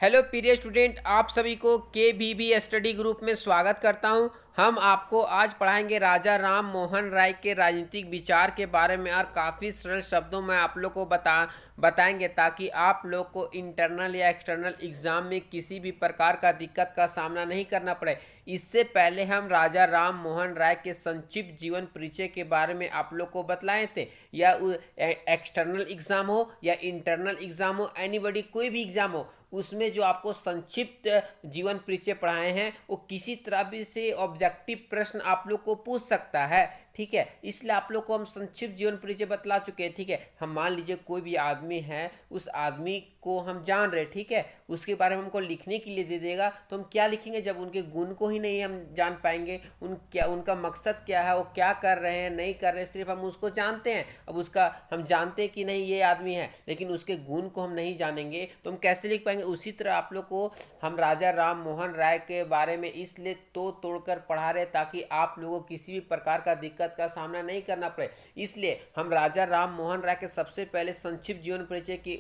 Hello प्रिय student, आप सभी को के बी स्टडी ग्रुप में स्वागत करता हूं। हम आपको आज पढ़ाएंगे राजा राम मोहन राय के राजनीतिक विचार के बारे में और काफ़ी सरल शब्दों में आप लोग को बताएंगे ताकि आप लोग को इंटरनल या एक्सटर्नल एग्ज़ाम में किसी भी प्रकार का दिक्कत का सामना नहीं करना पड़े। इससे पहले हम राजा राम मोहन राय के संक्षिप्त जीवन परिचय के बारे में आप लोग को बतलाए थे। या एक्सटर्नल एग्ज़ाम हो या इंटरनल एग्ज़ाम हो, एनीबॉडी कोई भी एग्ज़ाम हो, उसमें जो आपको संक्षिप्त जीवन परिचय पढ़ाए हैं वो किसी तरह भी से ऑब्जेक्टिव प्रश्न आप लोग को पूछ सकता है। ठीक है, इसलिए आप लोग को हम संक्षिप्त जीवन परिचय बतला चुके हैं। ठीक है, हम मान लीजिए कोई भी आदमी है, उस आदमी को हम जान रहे, ठीक है, उसके बारे में हमको लिखने के लिए दे देगा तो हम क्या लिखेंगे जब उनके गुण को ही नहीं हम जान पाएंगे। उनका मकसद क्या है, वो क्या कर रहे हैं नहीं कर रहे, सिर्फ हम उसको जानते हैं। अब उसका हम जानते हैं कि नहीं ये आदमी है, लेकिन उसके गुण को हम नहीं जानेंगे तो हम कैसे लिख पाएंगे। उसी तरह आप लोग को हम राजा राम मोहन राय के बारे में इसलिए तोड़कर पढ़ा रहे ताकि आप लोगों को किसी भी प्रकार का दिक्कत का सामना नहीं करना पड़े। इसलिए हम राजा राम मोहन राय के सबसे पहले संक्षिप्त जीवन परिचय की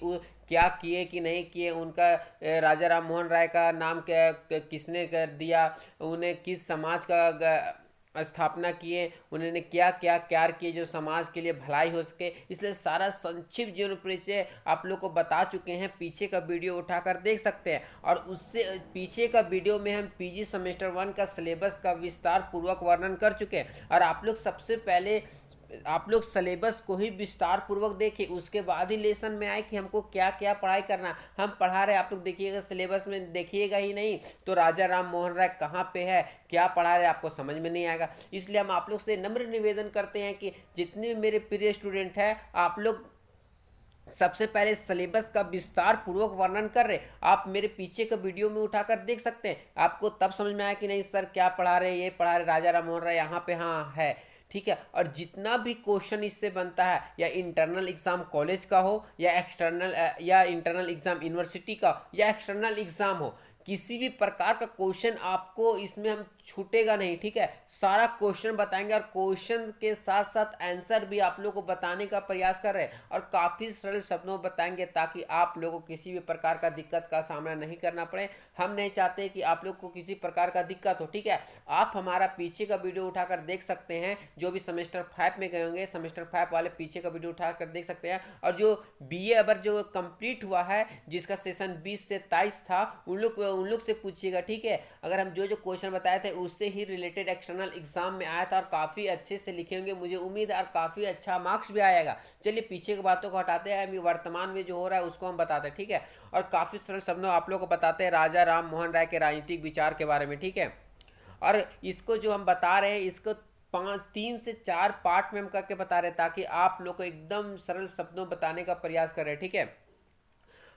क्या किए कि नहीं किए, उनका राजा राम मोहन राय का नाम क्या किसने कर दिया, उन्हें किस समाज का स्थापना किए, उन्होंने क्या क्या कार्य किए जो समाज के लिए भलाई हो सके, इसलिए सारा संक्षिप्त जीवन परिचय आप लोग को बता चुके हैं। पीछे का वीडियो उठाकर देख सकते हैं और उससे पीछे का वीडियो में हम पीजी सेमेस्टर 1 का सिलेबस का विस्तार पूर्वक वर्णन कर चुके हैं। और आप लोग सबसे पहले आप लोग सिलेबस को ही विस्तार पूर्वक देखें, उसके बाद ही लेसन में आए कि हमको क्या क्या पढ़ाई करना। हम पढ़ा रहे, आप लोग देखिएगा सिलेबस में देखिएगा ही नहीं तो राजा राम मोहन राय कहाँ पे है, क्या पढ़ा रहे आपको समझ में नहीं आएगा। इसलिए हम आप लोग से नम्र निवेदन करते हैं कि जितने भी मेरे प्रिय स्टूडेंट हैं, आप लोग सबसे पहले सिलेबस का विस्तार पूर्वक वर्णन कर रहे, आप मेरे पीछे का वीडियो में उठाकर देख सकते हैं। आपको तब समझ में आया कि नहीं सर क्या पढ़ा रहे, ये पढ़ा रहे राजा राम मोहन राय यहाँ पे हाँ है। ठीक है, और जितना भी क्वेश्चन इससे बनता है, या इंटरनल एग्जाम कॉलेज का हो या एक्सटर्नल या इंटरनल एग्जाम यूनिवर्सिटी का या एक्सटर्नल एग्जाम हो, किसी भी प्रकार का क्वेश्चन आपको इसमें हम छूटेगा नहीं। ठीक है, सारा क्वेश्चन बताएंगे और क्वेश्चन के साथ साथ आंसर भी आप लोगों को बताने का प्रयास कर रहे हैं और काफ़ी सरल शब्दों में बताएंगे ताकि आप लोगों को किसी भी प्रकार का दिक्कत का सामना नहीं करना पड़े। हम नहीं चाहते कि आप लोग को किसी प्रकार का दिक्कत हो। ठीक है, आप हमारा पीछे का वीडियो उठाकर देख सकते हैं, जो भी सेमेस्टर 5 में गए होंगे सेमेस्टर 5 वाले पीछे का वीडियो उठाकर देख सकते हैं। और जो बीए अबर जो कंप्लीट हुआ है, जिसका सेशन 20 से 23 था, उन लोग से पूछिएगा। ठीक है, अगर हम जो जो क्वेश्चन बताए थे उससे ही रिलेटेड एक्सटर्नल एग्जाम में आया था और काफ़ी अच्छे से लिखे होंगे, मुझे उम्मीद है, और काफ़ी अच्छा मार्क्स भी आएगा। चलिए पीछे की बातों को हटाते हैं, अभी वर्तमान में जो हो रहा है उसको हम बताते हैं। ठीक है, और काफ़ी सरल शब्दों आप लोग को बताते हैं राजा राम मोहन राय के राजनीतिक विचार के बारे में। ठीक है, और इसको जो हम बता रहे हैं इसको 3 से 4 पार्ट में हम करके बता रहे हैं ताकि आप लोग को एकदम सरल शब्दों बताने का प्रयास करें। ठीक है,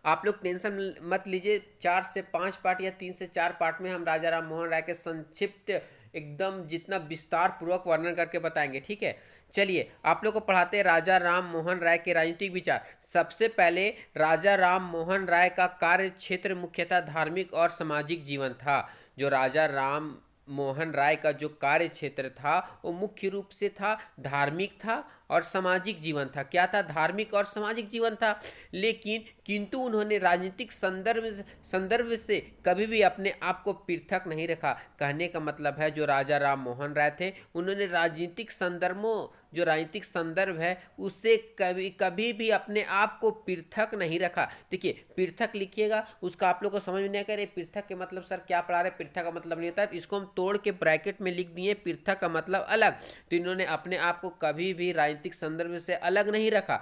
आप लोग टेंशन मत लीजिए, 4 से 5 पार्ट या 3 से 4 पार्ट में हम राजा राम मोहन राय के संक्षिप्त एकदम जितना विस्तार पूर्वक वर्णन करके बताएंगे। ठीक है, चलिए आप लोग को पढ़ाते हैं राजा राम मोहन राय के राजनीतिक विचार। सबसे पहले राजा राम मोहन राय का कार्य क्षेत्र मुख्यतः धार्मिक और सामाजिक जीवन था। जो राजा राम मोहन राय का जो कार्य क्षेत्र था वो मुख्य रूप से था धार्मिक था और सामाजिक जीवन था। क्या था? धार्मिक और सामाजिक जीवन था। लेकिन किंतु उन्होंने राजनीतिक संदर्भ से कभी भी अपने आप को पृथक नहीं रखा। कहने का मतलब है जो राजा राम मोहन राय थे उन्होंने राजनीतिक संदर्भों जो राजनीतिक संदर्भ है उससे कभी भी अपने आप को पृथक नहीं रखा। देखिए पृथक लिखिएगा, उसका आप लोग को समझ में नहीं करे पृथक के मतलब सर क्या पढ़ा रहे, पृथक का मतलब नहीं होता है, तो इसको हम तोड़ के ब्रैकेट में लिख दिए पृथक का मतलब अलग। तो इन्होंने अपने आप को कभी भी राजनीतिक संदर्भ से अलग नहीं रखा।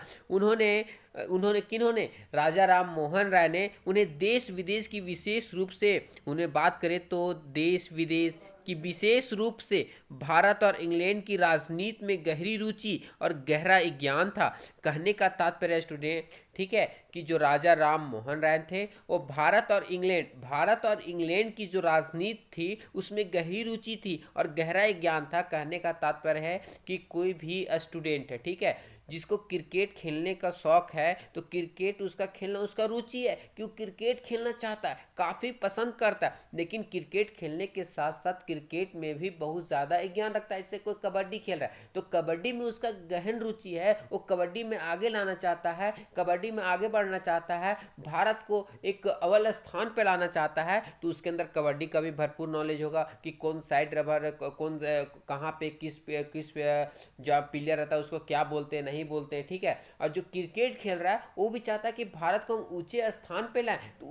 किन्होंने राजा राम मोहन राय ने उन्हें देश विदेश की विशेष रूप से उन्हें बात करें तो देश विदेश की विशेष रूप से भारत और इंग्लैंड की राजनीति में गहरी रुचि और गहरा ज्ञान था। कहने का तात्पर्य स्टूडेंट, ठीक है, कि जो राजा राम मोहन राय थे वो भारत और इंग्लैंड की जो राजनीति थी उसमें गहरी रुचि थी और गहरा ज्ञान था। कहने का तात्पर्य है कि कोई भी स्टूडेंट है, ठीक है, जिसको क्रिकेट खेलने का शौक है तो क्रिकेट उसका खेलना उसका रुचि है कि वो क्रिकेट खेलना चाहता है, काफ़ी पसंद करता है, लेकिन क्रिकेट खेलने के साथ साथ क्रिकेट में भी बहुत ज़्यादा ज्ञान रखता है। जैसे कोई कबड्डी खेल रहा है तो कबड्डी में उसका गहन रुचि है, वो कबड्डी में आगे लाना चाहता है, कबड्डी में आगे बढ़ना चाहता है, भारत को एक अव्वल स्थान पर लाना चाहता है, तो उसके अंदर कबड्डी का भी भरपूर नॉलेज होगा कि कौन साइड रबर, कौन कहाँ पे किस जो प्लेयर रहता है उसको क्या बोलते हैं नहीं बोलते हैं, ठीक है। और जो क्रिकेट खेल रहा है वो भी चाहता है कि भारत को हम ऊंचे स्थान पे लाएं, तो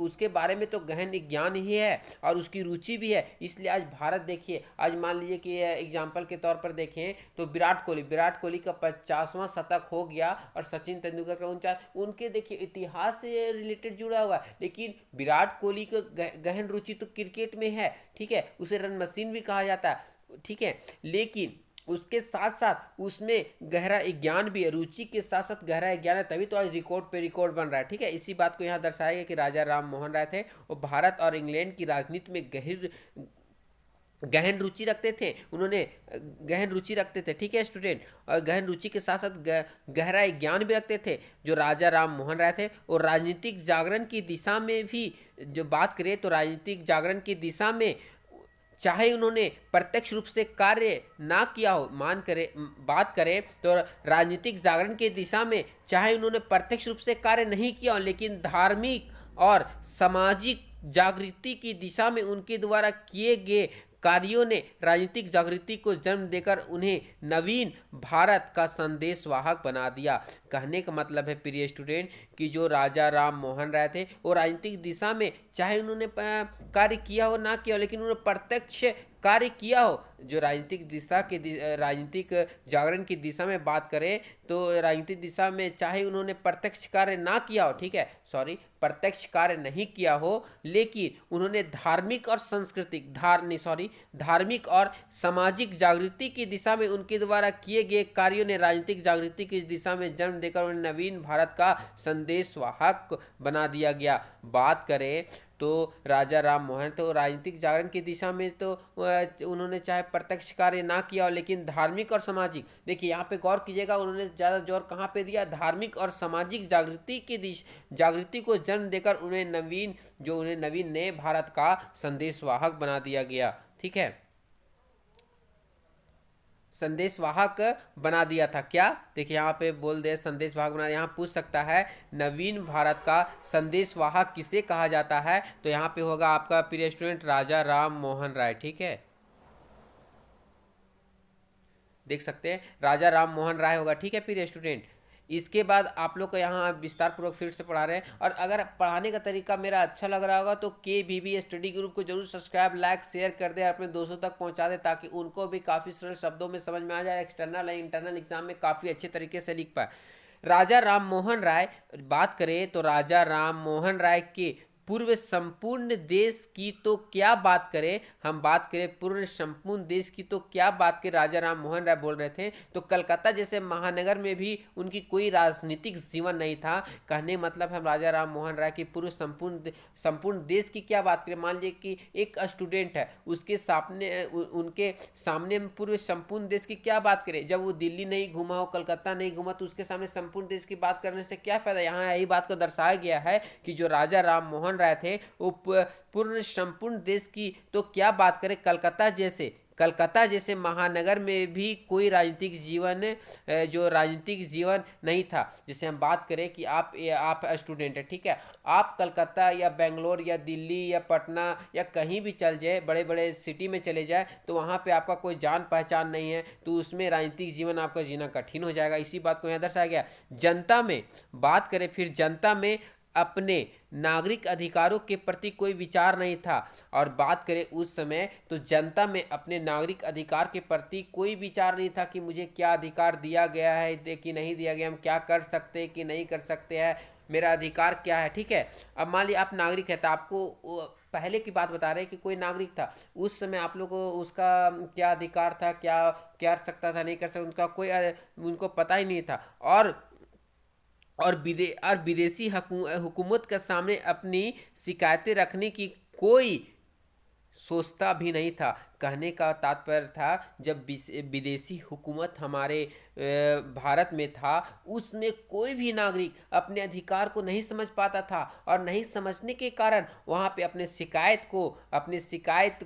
उसके बारे में तो गहन ज्ञान ही है और उसकी रुचि भी है। इसलिए आज भारत देखिए, आज मान लीजिए कि एग्जाम्पल के तौर पर देखें तो विराट कोहली का 50वां शतक हो गया और सचिन तेंदुलकर का 49, उनके देखिए इतिहास से रिलेटेड जुड़ा हुआ है, लेकिन विराट कोहली को गहन रुचि तो क्रिकेट में है, ठीक है, उसे रन मशीन भी कहा जाता है, ठीक है, लेकिन उसके साथ साथ उसमें गहरा ज्ञान भी है, रुचि के साथ साथ गहरा ज्ञान है, तभी तो आज रिकॉर्ड पे रिकॉर्ड बन रहा है, ठीक है। इसी बात को यहाँ दर्शाया गया कि राजा राम मोहन राय थे वो भारत और इंग्लैंड की राजनीति में गहन रुचि रखते थे, उन्होंने गहन रुचि रखते थे, ठीक है स्टूडेंट, और गहन रुचि के साथ साथ गहरा ज्ञान भी रखते थे। जो राजा राम मोहन राय थे और राजनीतिक जागरण की दिशा में भी जो बात करें तो राजनीतिक जागरण की दिशा में चाहे उन्होंने प्रत्यक्ष रूप से कार्य ना किया हो, बात करें तो राजनीतिक जागरण की दिशा में चाहे उन्होंने प्रत्यक्ष रूप से कार्य नहीं किया हो, लेकिन धार्मिक और सामाजिक जागृति की दिशा में उनके द्वारा किए गए कार्यों ने राजनीतिक जागृति को जन्म देकर उन्हें नवीन भारत का संदेशवाहक बना दिया। कहने का मतलब है प्रिय स्टूडेंट कि जो राजा राम मोहन राय थे वो राजनीतिक दिशा में चाहे उन्होंने कार्य किया हो ना किया हो, लेकिन उन्होंने प्रत्यक्ष कार्य किया हो। जो राजनीतिक जागरण की दिशा में बात करें तो राजनीतिक दिशा में चाहे उन्होंने प्रत्यक्ष कार्य ना किया हो, ठीक है, प्रत्यक्ष कार्य नहीं किया हो, लेकिन उन्होंने धार्मिक और सामाजिक जागृति की दिशा में उनके द्वारा किए गए कार्यों ने राजनीतिक जागृति की दिशा में जन्म देकर उन्हें नवीन भारत का संदेशवाहक बना दिया गया। बात करें तो राजा राम मोहन तो राजनीतिक जागरण की दिशा में तो उन्होंने चाहे प्रत्यक्ष कार्य ना किया हो, लेकिन धार्मिक और सामाजिक, देखिए यहाँ पे गौर कीजिएगा, उन्होंने ज़्यादा जोर कहाँ पे दिया, धार्मिक और सामाजिक जागृति को जन्म देकर उन्हें नवीन नए भारत का संदेशवाहक बना दिया गया, ठीक है, संदेशवाहक बना दिया था। क्या देखिए यहाँ पे बोल दे संदेशवाहक बना, यहाँ पूछ सकता है नवीन भारत का संदेशवाहक किसे कहा जाता है, तो यहाँ पे होगा आपका प्रिय स्टूडेंट राजा राम मोहन राय, ठीक है, देख सकते हैं राजा राम मोहन राय होगा, ठीक है प्रिय स्टूडेंट। इसके बाद आप लोग को यहाँ विस्तार पूर्वक फिर से पढ़ा रहे हैं, और अगर पढ़ाने का तरीका मेरा अच्छा लग रहा होगा तो KVB स्टडी ग्रुप को जरूर सब्सक्राइब लाइक शेयर कर दे, अपने दोस्तों तक पहुँचा दे, ताकि उनको भी काफ़ी सरल शब्दों में समझ में आ जाए, एक्सटर्नल या इंटरनल एग्जाम में काफ़ी अच्छे तरीके से लिख पाए। राजा राम मोहन राय बात करें तो राजा राम मोहन राय के पूर्व संपूर्ण देश की तो क्या बात करें, हम बात करें पूर्व संपूर्ण देश की तो क्या बात करें, राजा राम मोहन राय बोल रहे थे तो कलकत्ता जैसे महानगर में भी उनकी कोई राजनीतिक जीवन नहीं था। कहने मतलब हम राजा राम मोहन राय की पूर्व संपूर्ण देश की क्या बात करें, मान लीजिए कि एक स्टूडेंट है, उनके सामने पूर्व संपूर्ण देश की क्या बात करें, जब वो दिल्ली नहीं घूमा हो, कलकत्ता नहीं घूमा, तो उसके सामने संपूर्ण देश की बात करने से क्या फायदा। यहाँ यही बात को दर्शाया गया है कि जो राजा राम मोहन राय थे वो पूर्ण संपूर्ण देश की तो क्या बात करें, कलकत्ता जैसे महानगर में भी कोई राजनीतिक जीवन नहीं था। जैसे हम बात करें कि आप स्टूडेंट है, ठीक है, आप कलकत्ता या बेंगलोर या दिल्ली या पटना या कहीं भी चल जाए, बड़े बड़े सिटी में चले जाए, तो वहाँ पे आपका कोई जान पहचान नहीं है, तो उसमें राजनीतिक जीवन आपका जीना कठिन हो जाएगा। इसी बात को यहाँ दर्शाया गया। जनता में बात करें, फिर जनता में अपने नागरिक अधिकारों के प्रति कोई विचार नहीं था, और बात करें उस समय तो जनता में अपने नागरिक अधिकार के प्रति कोई विचार नहीं था कि मुझे क्या अधिकार दिया गया है कि नहीं दिया गया, हम क्या कर सकते हैं कि नहीं कर सकते हैं, मेरा अधिकार क्या है, ठीक है। अब मान लीजिए आप नागरिक है तो आपको पहले की बात बता रहे हैं कि कोई नागरिक था, उस समय आप लोग को उसका क्या अधिकार था, क्या कर सकता था नहीं कर सकता, उनको पता ही नहीं था, और विदेशी हुकूमत के सामने अपनी शिकायतें रखने की कोई सोचता भी नहीं था। कहने का तात्पर्य था जब विदेशी हुकूमत हमारे भारत में था, उसमें कोई भी नागरिक अपने अधिकार को नहीं समझ पाता था और नहीं समझने के कारण वहाँ पे अपने शिकायत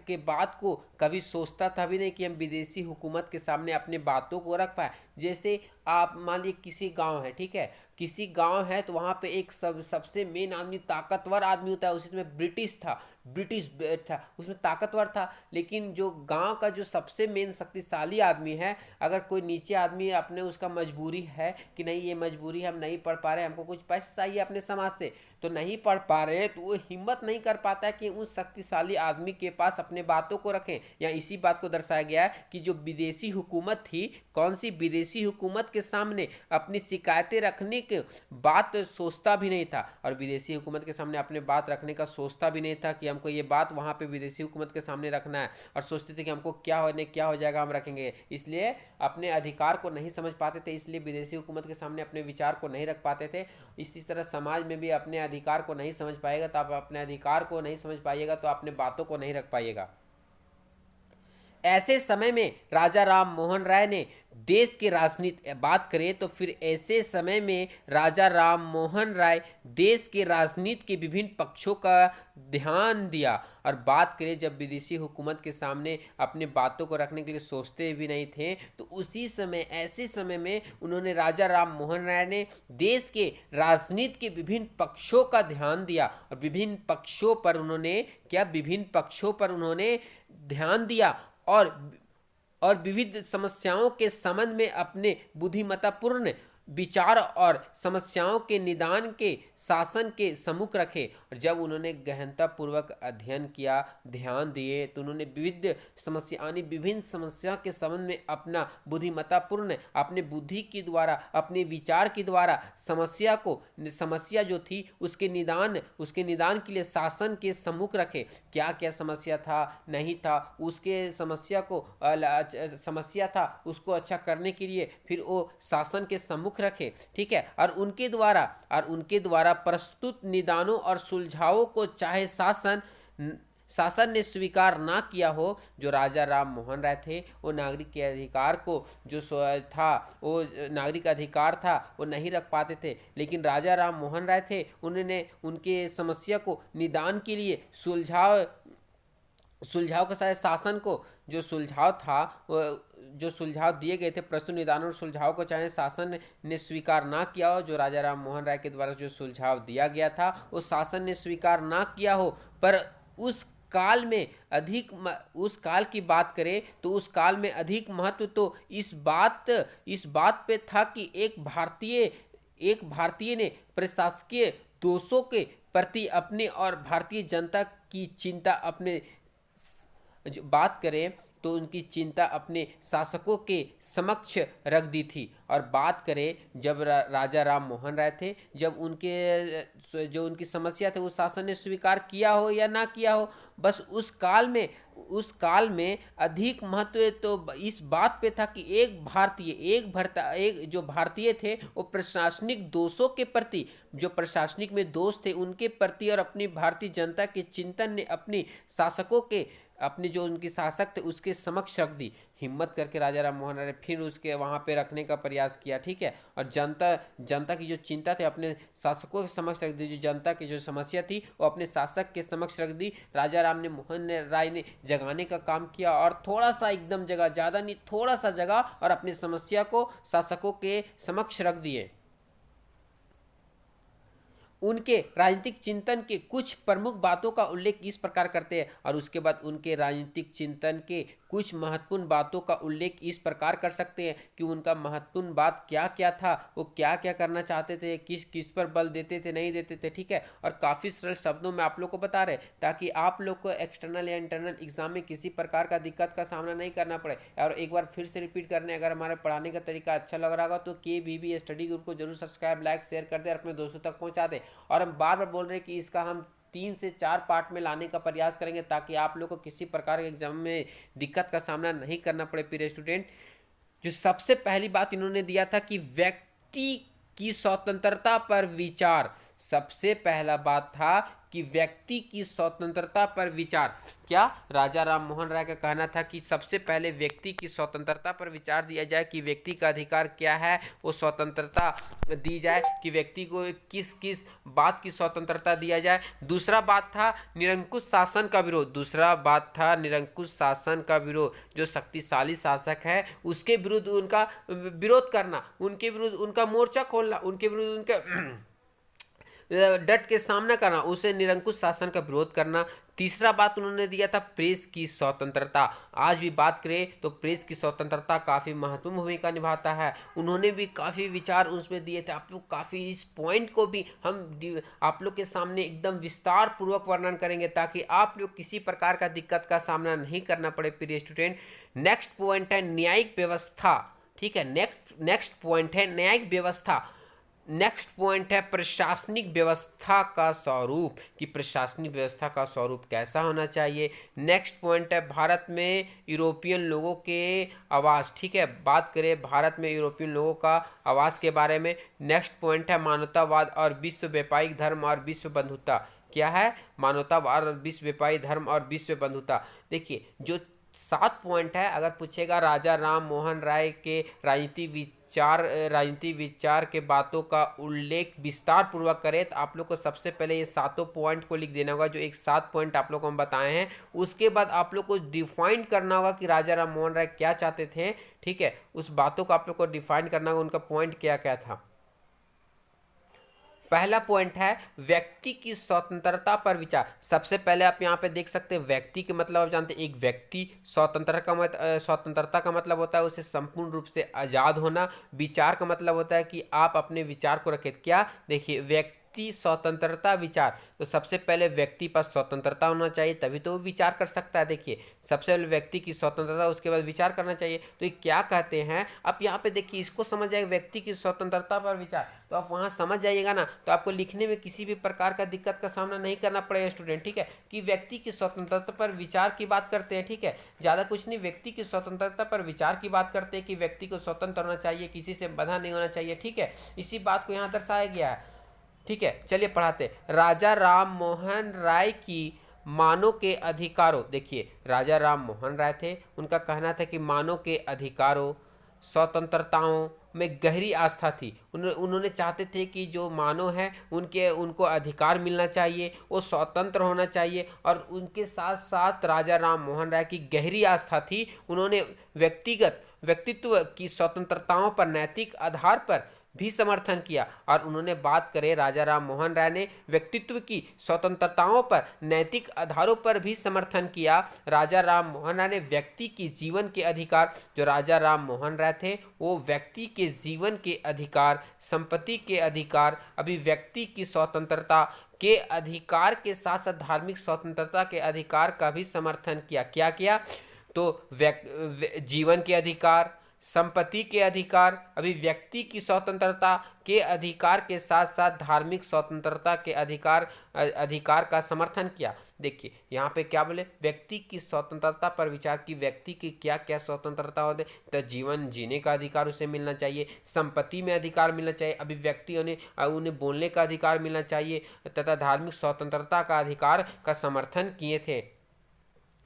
के बात को कभी सोचता था भी नहीं कि हम विदेशी हुकूमत के सामने अपने बातों को रख पाए। जैसे आप मान लीजिए किसी गांव है, ठीक है, किसी गांव है तो वहाँ पे एक सबसे मेन आदमी, ताकतवर आदमी होता है। उसी में ब्रिटिश था, उसमें ताकतवर था। लेकिन जो गांव का जो सबसे मेन शक्तिशाली आदमी है, अगर कोई नीचे आदमी अपने उसका मजबूरी है कि नहीं ये मजबूरी हम नहीं पढ़ पा रहे, हमको कुछ पैसे चाहिए अपने समाज से, तो नहीं पढ़ पा रहे, तो वो हिम्मत नहीं कर पाता है कि उस शक्तिशाली आदमी के पास अपने बातों को रखें। या इसी बात को दर्शाया गया है कि जो विदेशी हुकूमत थी, कौन सी विदेशी हुकूमत के सामने अपनी शिकायतें रखने की बात सोचता भी नहीं था, और विदेशी हुकूमत के सामने अपने बात रखने का सोचता भी नहीं था कि हमको ये बात वहाँ पे विदेशी हुकूमत के सामने रखना है, और सोचते थे कि हमको क्या हो जाएगा हम रखेंगे। इसलिए अपने अधिकार को नहीं समझ पाते थे, इसलिए विदेशी हुकूमत के सामने अपने विचार को नहीं रख पाते थे। इसी तरह समाज में भी अपने अधिकार को नहीं समझ पाएगा तो आप अपने अधिकार को नहीं समझ पाइएगा तो अपने बातों को नहीं रख पाइएगा। ऐसे समय में राजा राम मोहन राय ने देश की राजनीति बात करें तो फिर ऐसे समय में राजा राम मोहन राय देश के राजनीति के विभिन्न पक्षों का ध्यान दिया। और बात करें जब विदेशी हुकूमत के सामने अपने बातों को रखने के लिए सोचते भी नहीं थे, तो उसी समय ऐसे समय में उन्होंने राजा राम मोहन राय ने देश के राजनीति के विभिन्न पक्षों का ध्यान दिया। और विभिन्न पक्षों पर उन्होंने ध्यान दिया और विविध समस्याओं के संबंध में अपने बुद्धिमत्तापूर्ण विचार और समस्याओं के निदान के शासन के सम्मुख रखे। और जब उन्होंने गहनतापूर्वक अध्ययन किया, ध्यान दिए, तो उन्होंने विभिन्न समस्या के संबंध में अपना बुद्धिमत्तापूर्ण अपने बुद्धि के द्वारा, अपने विचार के द्वारा समस्या जो थी उसके निदान के लिए शासन के सम्मुख रखे। क्या क्या समस्या था, नहीं था, उसके समस्या था उसको अच्छा करने के लिए फिर वो शासन के सम्मुख रखे, ठीक है। और उनके द्वारा प्रस्तुत निदानों और सुलझावों को चाहे शासन ने स्वीकार ना किया हो, जो राजा राम मोहन राय थे वो नागरिक के अधिकार को नागरिक अधिकार था वो नहीं रख पाते थे। लेकिन राजा राम मोहन राय थे, उन्होंने उनके समस्या को निदान के लिए सुलझाव के साथ शासन को जो सुलझाव दिए गए थे, प्रस्तुत निदान और सुलझाव को चाहे शासन ने स्वीकार ना किया हो, जो राजा राम मोहन राय के द्वारा जो सुलझाव दिया गया था वो शासन ने स्वीकार ना किया हो, पर उस काल की बात करें तो उस काल में अधिक महत्व तो इस बात पे था कि एक भारतीय ने प्रशासकीय दोषों के प्रति अपने और भारतीय जनता की चिंता जो बात करें तो उनकी चिंता अपने शासकों के समक्ष रख दी थी। और बात करें जब राजा राम मोहन राय थे, जब उनकी समस्या थी वो शासन ने स्वीकार किया हो या ना किया हो, बस उस काल में अधिक महत्व तो इस बात पे था कि एक जो भारतीय थे वो प्रशासनिक दोषों के प्रति, जो प्रशासनिक में दोष थे उनके प्रति और अपनी भारतीय जनता के चिंतन ने अपने जो उनकी शासक थे उसके समक्ष रख दी। हिम्मत करके राजा राम मोहन राय फिर उसके वहाँ पे रखने का प्रयास किया, ठीक है। और जनता की जो चिंता थी अपने शासकों के समक्ष रख दी, जो जनता की जो समस्या थी वो अपने शासक के समक्ष रख दी। राजा राम ने मोहन राय ने जगाने का काम किया और थोड़ा सा एकदम जगह, ज़्यादा नहीं, थोड़ा सा जगह और अपनी समस्या को शासकों के समक्ष रख दिए। उनके राजनीतिक चिंतन के कुछ प्रमुख बातों का उल्लेख इस प्रकार करते हैं, और उसके बाद उनके राजनीतिक चिंतन के कुछ महत्वपूर्ण बातों का उल्लेख इस प्रकार कर सकते हैं कि उनका महत्वपूर्ण बात क्या क्या था, वो क्या क्या करना चाहते थे, किस पर बल देते थे, नहीं देते थे, ठीक है। और काफ़ी सरल शब्दों में आप लोग को बता रहे ताकि आप लोग को एक्सटर्नल या इंटरनल एग्जाम में किसी प्रकार का दिक्कत का सामना नहीं करना पड़े। और एक बार फिर से रिपीट करने, अगर हमारे पढ़ाने का तरीका अच्छा लग रहा होगा तो KBB स्टडी ग्रुप को जरूर सब्सक्राइब, लाइक, शेयर कर दे और अपने दोस्तों तक पहुँचा दे। और हम बार बार बोल रहे हैं कि इसका हम 3 से 4 पार्ट में लाने का प्रयास करेंगे ताकि आप लोग को किसी प्रकार के एग्जाम में दिक्कत का सामना नहीं करना पड़े। प्रिय स्टूडेंट, जो सबसे पहली बात इन्होंने दिया था कि व्यक्ति की स्वतंत्रता पर विचार। सबसे पहला बात था कि कि व्यक्ति की स्वतंत्रता पर विचार। क्या राजा राम मोहन राय का कहना था कि सबसे पहले व्यक्ति की स्वतंत्रता पर विचार दिया जाए कि व्यक्ति का अधिकार क्या है, वो स्वतंत्रता दी जाए कि व्यक्ति को किस किस बात की स्वतंत्रता दिया जाए। दूसरा बात था निरंकुश शासन का विरोध। दूसरा बात था निरंकुश शासन का विरोध, जो शक्तिशाली शासक है उसके विरुद्ध उनका विरोध करना, उनके विरुद्ध उनका मोर्चा खोलना, उनके विरुद्ध उनका डट के सामना करना, उसे निरंकुश शासन का विरोध करना। तीसरा बात उन्होंने दिया था प्रेस की स्वतंत्रता। आज भी बात करें तो प्रेस की स्वतंत्रता काफ़ी महत्वपूर्ण भूमिका निभाता है। उन्होंने भी काफ़ी विचार उसमें दिए थे। आप लोग काफ़ी इस पॉइंट को भी हम आप लोग के सामने एकदम विस्तार पूर्वक वर्णन करेंगे ताकि आप लोग किसी प्रकार का दिक्कत का सामना नहीं करना पड़े प्रिय स्टूडेंट। नेक्स्ट पॉइंट है न्यायिक व्यवस्था। ठीक है, नेक्स्ट पॉइंट है न्यायिक व्यवस्था। नेक्स्ट पॉइंट है प्रशासनिक व्यवस्था का स्वरूप, कि प्रशासनिक व्यवस्था का स्वरूप कैसा होना चाहिए। नेक्स्ट पॉइंट है भारत में यूरोपियन लोगों के आवास। ठीक है, बात करें भारत में यूरोपियन लोगों का आवास के बारे में। नेक्स्ट पॉइंट है मानवतावाद और विश्व व्यापारिक धर्म और विश्व बंधुता। क्या है? मानवतावाद और विश्व व्यापारिक धर्म और विश्व बंधुता। देखिए जो 7 पॉइंट है, अगर पूछेगा राजा राम मोहन राय के राजनीति विचार के बातों का उल्लेख विस्तार पूर्वक करें तो आप लोग को सबसे पहले ये 7 पॉइंट को लिख देना होगा, जो एक 7 पॉइंट आप लोग को हम बताए हैं। उसके बाद आप लोग को डिफाइन करना होगा कि राजा राम मोहन राय क्या चाहते थे। ठीक है, उस बातों को आप लोग को डिफाइन करना होगा, उनका पॉइंट क्या क्या था। पहला पॉइंट है व्यक्ति की स्वतंत्रता पर विचार। सबसे पहले आप यहाँ पे देख सकते हैं व्यक्ति के मतलब आप जानते हैं, एक व्यक्ति स्वतंत्रता का मतलब होता है उसे संपूर्ण रूप से आज़ाद होना। विचार का मतलब होता है कि आप अपने विचार को रखें। क्या? देखिए व्यक्ति स्वतंत्रता विचार, तो सबसे पहले व्यक्ति पास स्वतंत्रता होना चाहिए तभी तो वो विचार कर सकता है। देखिए सबसे पहले व्यक्ति की स्वतंत्रता, उसके बाद विचार करना चाहिए। तो ये क्या कहते हैं, आप यहाँ पे देखिए इसको समझ जाएगा व्यक्ति की स्वतंत्रता पर विचार, तो आप वहाँ समझ जाइएगा ना, तो आपको लिखने में किसी भी प्रकार का दिक्कत का सामना नहीं करना पड़ेगा स्टूडेंट। ठीक है, कि व्यक्ति की स्वतंत्रता पर विचार की बात करते हैं। ठीक है, ज़्यादा कुछ नहीं, व्यक्ति की स्वतंत्रता पर विचार की बात करते हैं कि व्यक्ति को स्वतंत्र होना चाहिए, किसी से बंधा नहीं होना चाहिए। ठीक है, इसी बात को यहाँ दर्शाया गया है। ठीक है, चलिए पढ़ाते। राजा राम मोहन राय की मानव के अधिकारों। देखिए राजा राम मोहन राय थे, उनका कहना था कि मानव के अधिकारों स्वतंत्रताओं में गहरी आस्था थी। उन्होंने चाहते थे कि जो मानव है उनको अधिकार मिलना चाहिए, वो स्वतंत्र होना चाहिए। और उनके साथ साथ राजा राम मोहन राय की गहरी आस्था थी। उन्होंने व्यक्तित्व की स्वतंत्रताओं पर नैतिक आधार पर भी समर्थन किया। और उन्होंने बात करें राजा राम मोहन राय ने व्यक्तित्व की स्वतंत्रताओं पर नैतिक आधारों पर भी समर्थन किया। राजा राम मोहन राय ने व्यक्ति की जीवन के अधिकार, जो राजा राम मोहन राय थे वो व्यक्ति के जीवन के अधिकार, संपत्ति के अधिकार, अभिव्यक्ति की स्वतंत्रता के अधिकार के साथ साथ धार्मिक स्वतंत्रता के अधिकार का भी समर्थन किया। क्या किया? तो जीवन के अधिकार, संपत्ति के अधिकार, अभिव्यक्ति की स्वतंत्रता के अधिकार के साथ साथ धार्मिक स्वतंत्रता के अधिकार का समर्थन किया। देखिए यहाँ पे क्या बोले, व्यक्ति की स्वतंत्रता पर विचार की व्यक्ति की क्या क्या स्वतंत्रता होते, तो जीवन जीने का अधिकार उसे मिलना चाहिए, संपत्ति में अधिकार मिलना चाहिए, अभिव्यक्ति उन्हें बोलने का अधिकार मिलना चाहिए तथा धार्मिक स्वतंत्रता का अधिकार का समर्थन किए थे।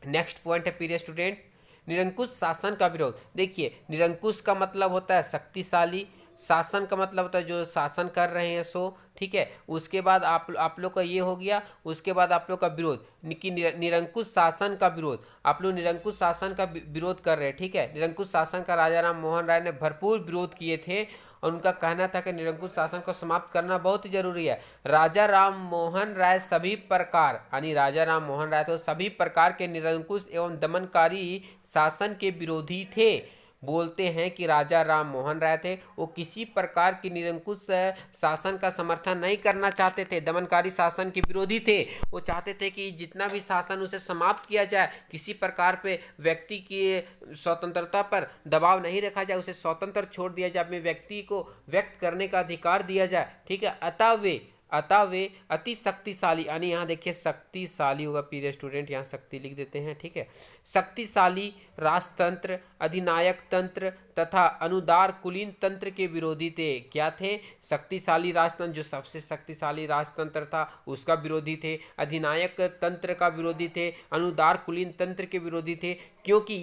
नेक्स्ट पॉइंट है प्रिय स्टूडेंट, निरंकुश शासन का विरोध। देखिए निरंकुश का मतलब होता है शक्तिशाली, शासन का मतलब होता है जो शासन कर रहे हैं सो। ठीक है, उसके बाद आप लोग का ये हो गया। उसके बाद आप लोग का विरोध कि निरंकुश शासन का विरोध, आप लोग निरंकुश शासन का विरोध कर रहे हैं। ठीक है, निरंकुश शासन का राजा राम मोहन राय ने भरपूर विरोध किए थे और उनका कहना था कि निरंकुश शासन को समाप्त करना बहुत ही जरूरी है। राजा राम मोहन राय सभी प्रकार, यानी राजा राम मोहन राय तो सभी प्रकार के निरंकुश एवं दमनकारी शासन के विरोधी थे। बोलते हैं कि राजा राम मोहन राय थे वो किसी प्रकार की निरंकुश शासन का समर्थन नहीं करना चाहते थे, दमनकारी शासन के विरोधी थे। वो चाहते थे कि जितना भी शासन उसे समाप्त किया जाए, किसी प्रकार पे व्यक्ति की स्वतंत्रता पर दबाव नहीं रखा जाए, उसे स्वतंत्र छोड़ दिया जाए, अपने व्यक्ति को व्यक्त करने का अधिकार दिया जाए। ठीक है, अतः वे अतः वे अति शक्तिशाली, यानी यहाँ देखिए शक्तिशाली होगा, प्रिय स्टूडेंट यहाँ शक्ति लिख देते हैं, ठीक है। शक्तिशाली राजतंत्र, अधिनायक तंत्र तथा अनुदार कुलीन तंत्र के विरोधी थे। क्या थे? शक्तिशाली राजतंत्र, जो सबसे शक्तिशाली राजतंत्र था उसका विरोधी थे, अधिनायक तंत्र का विरोधी थे, अनुदार कुलीन तंत्र के विरोधी थे, क्योंकि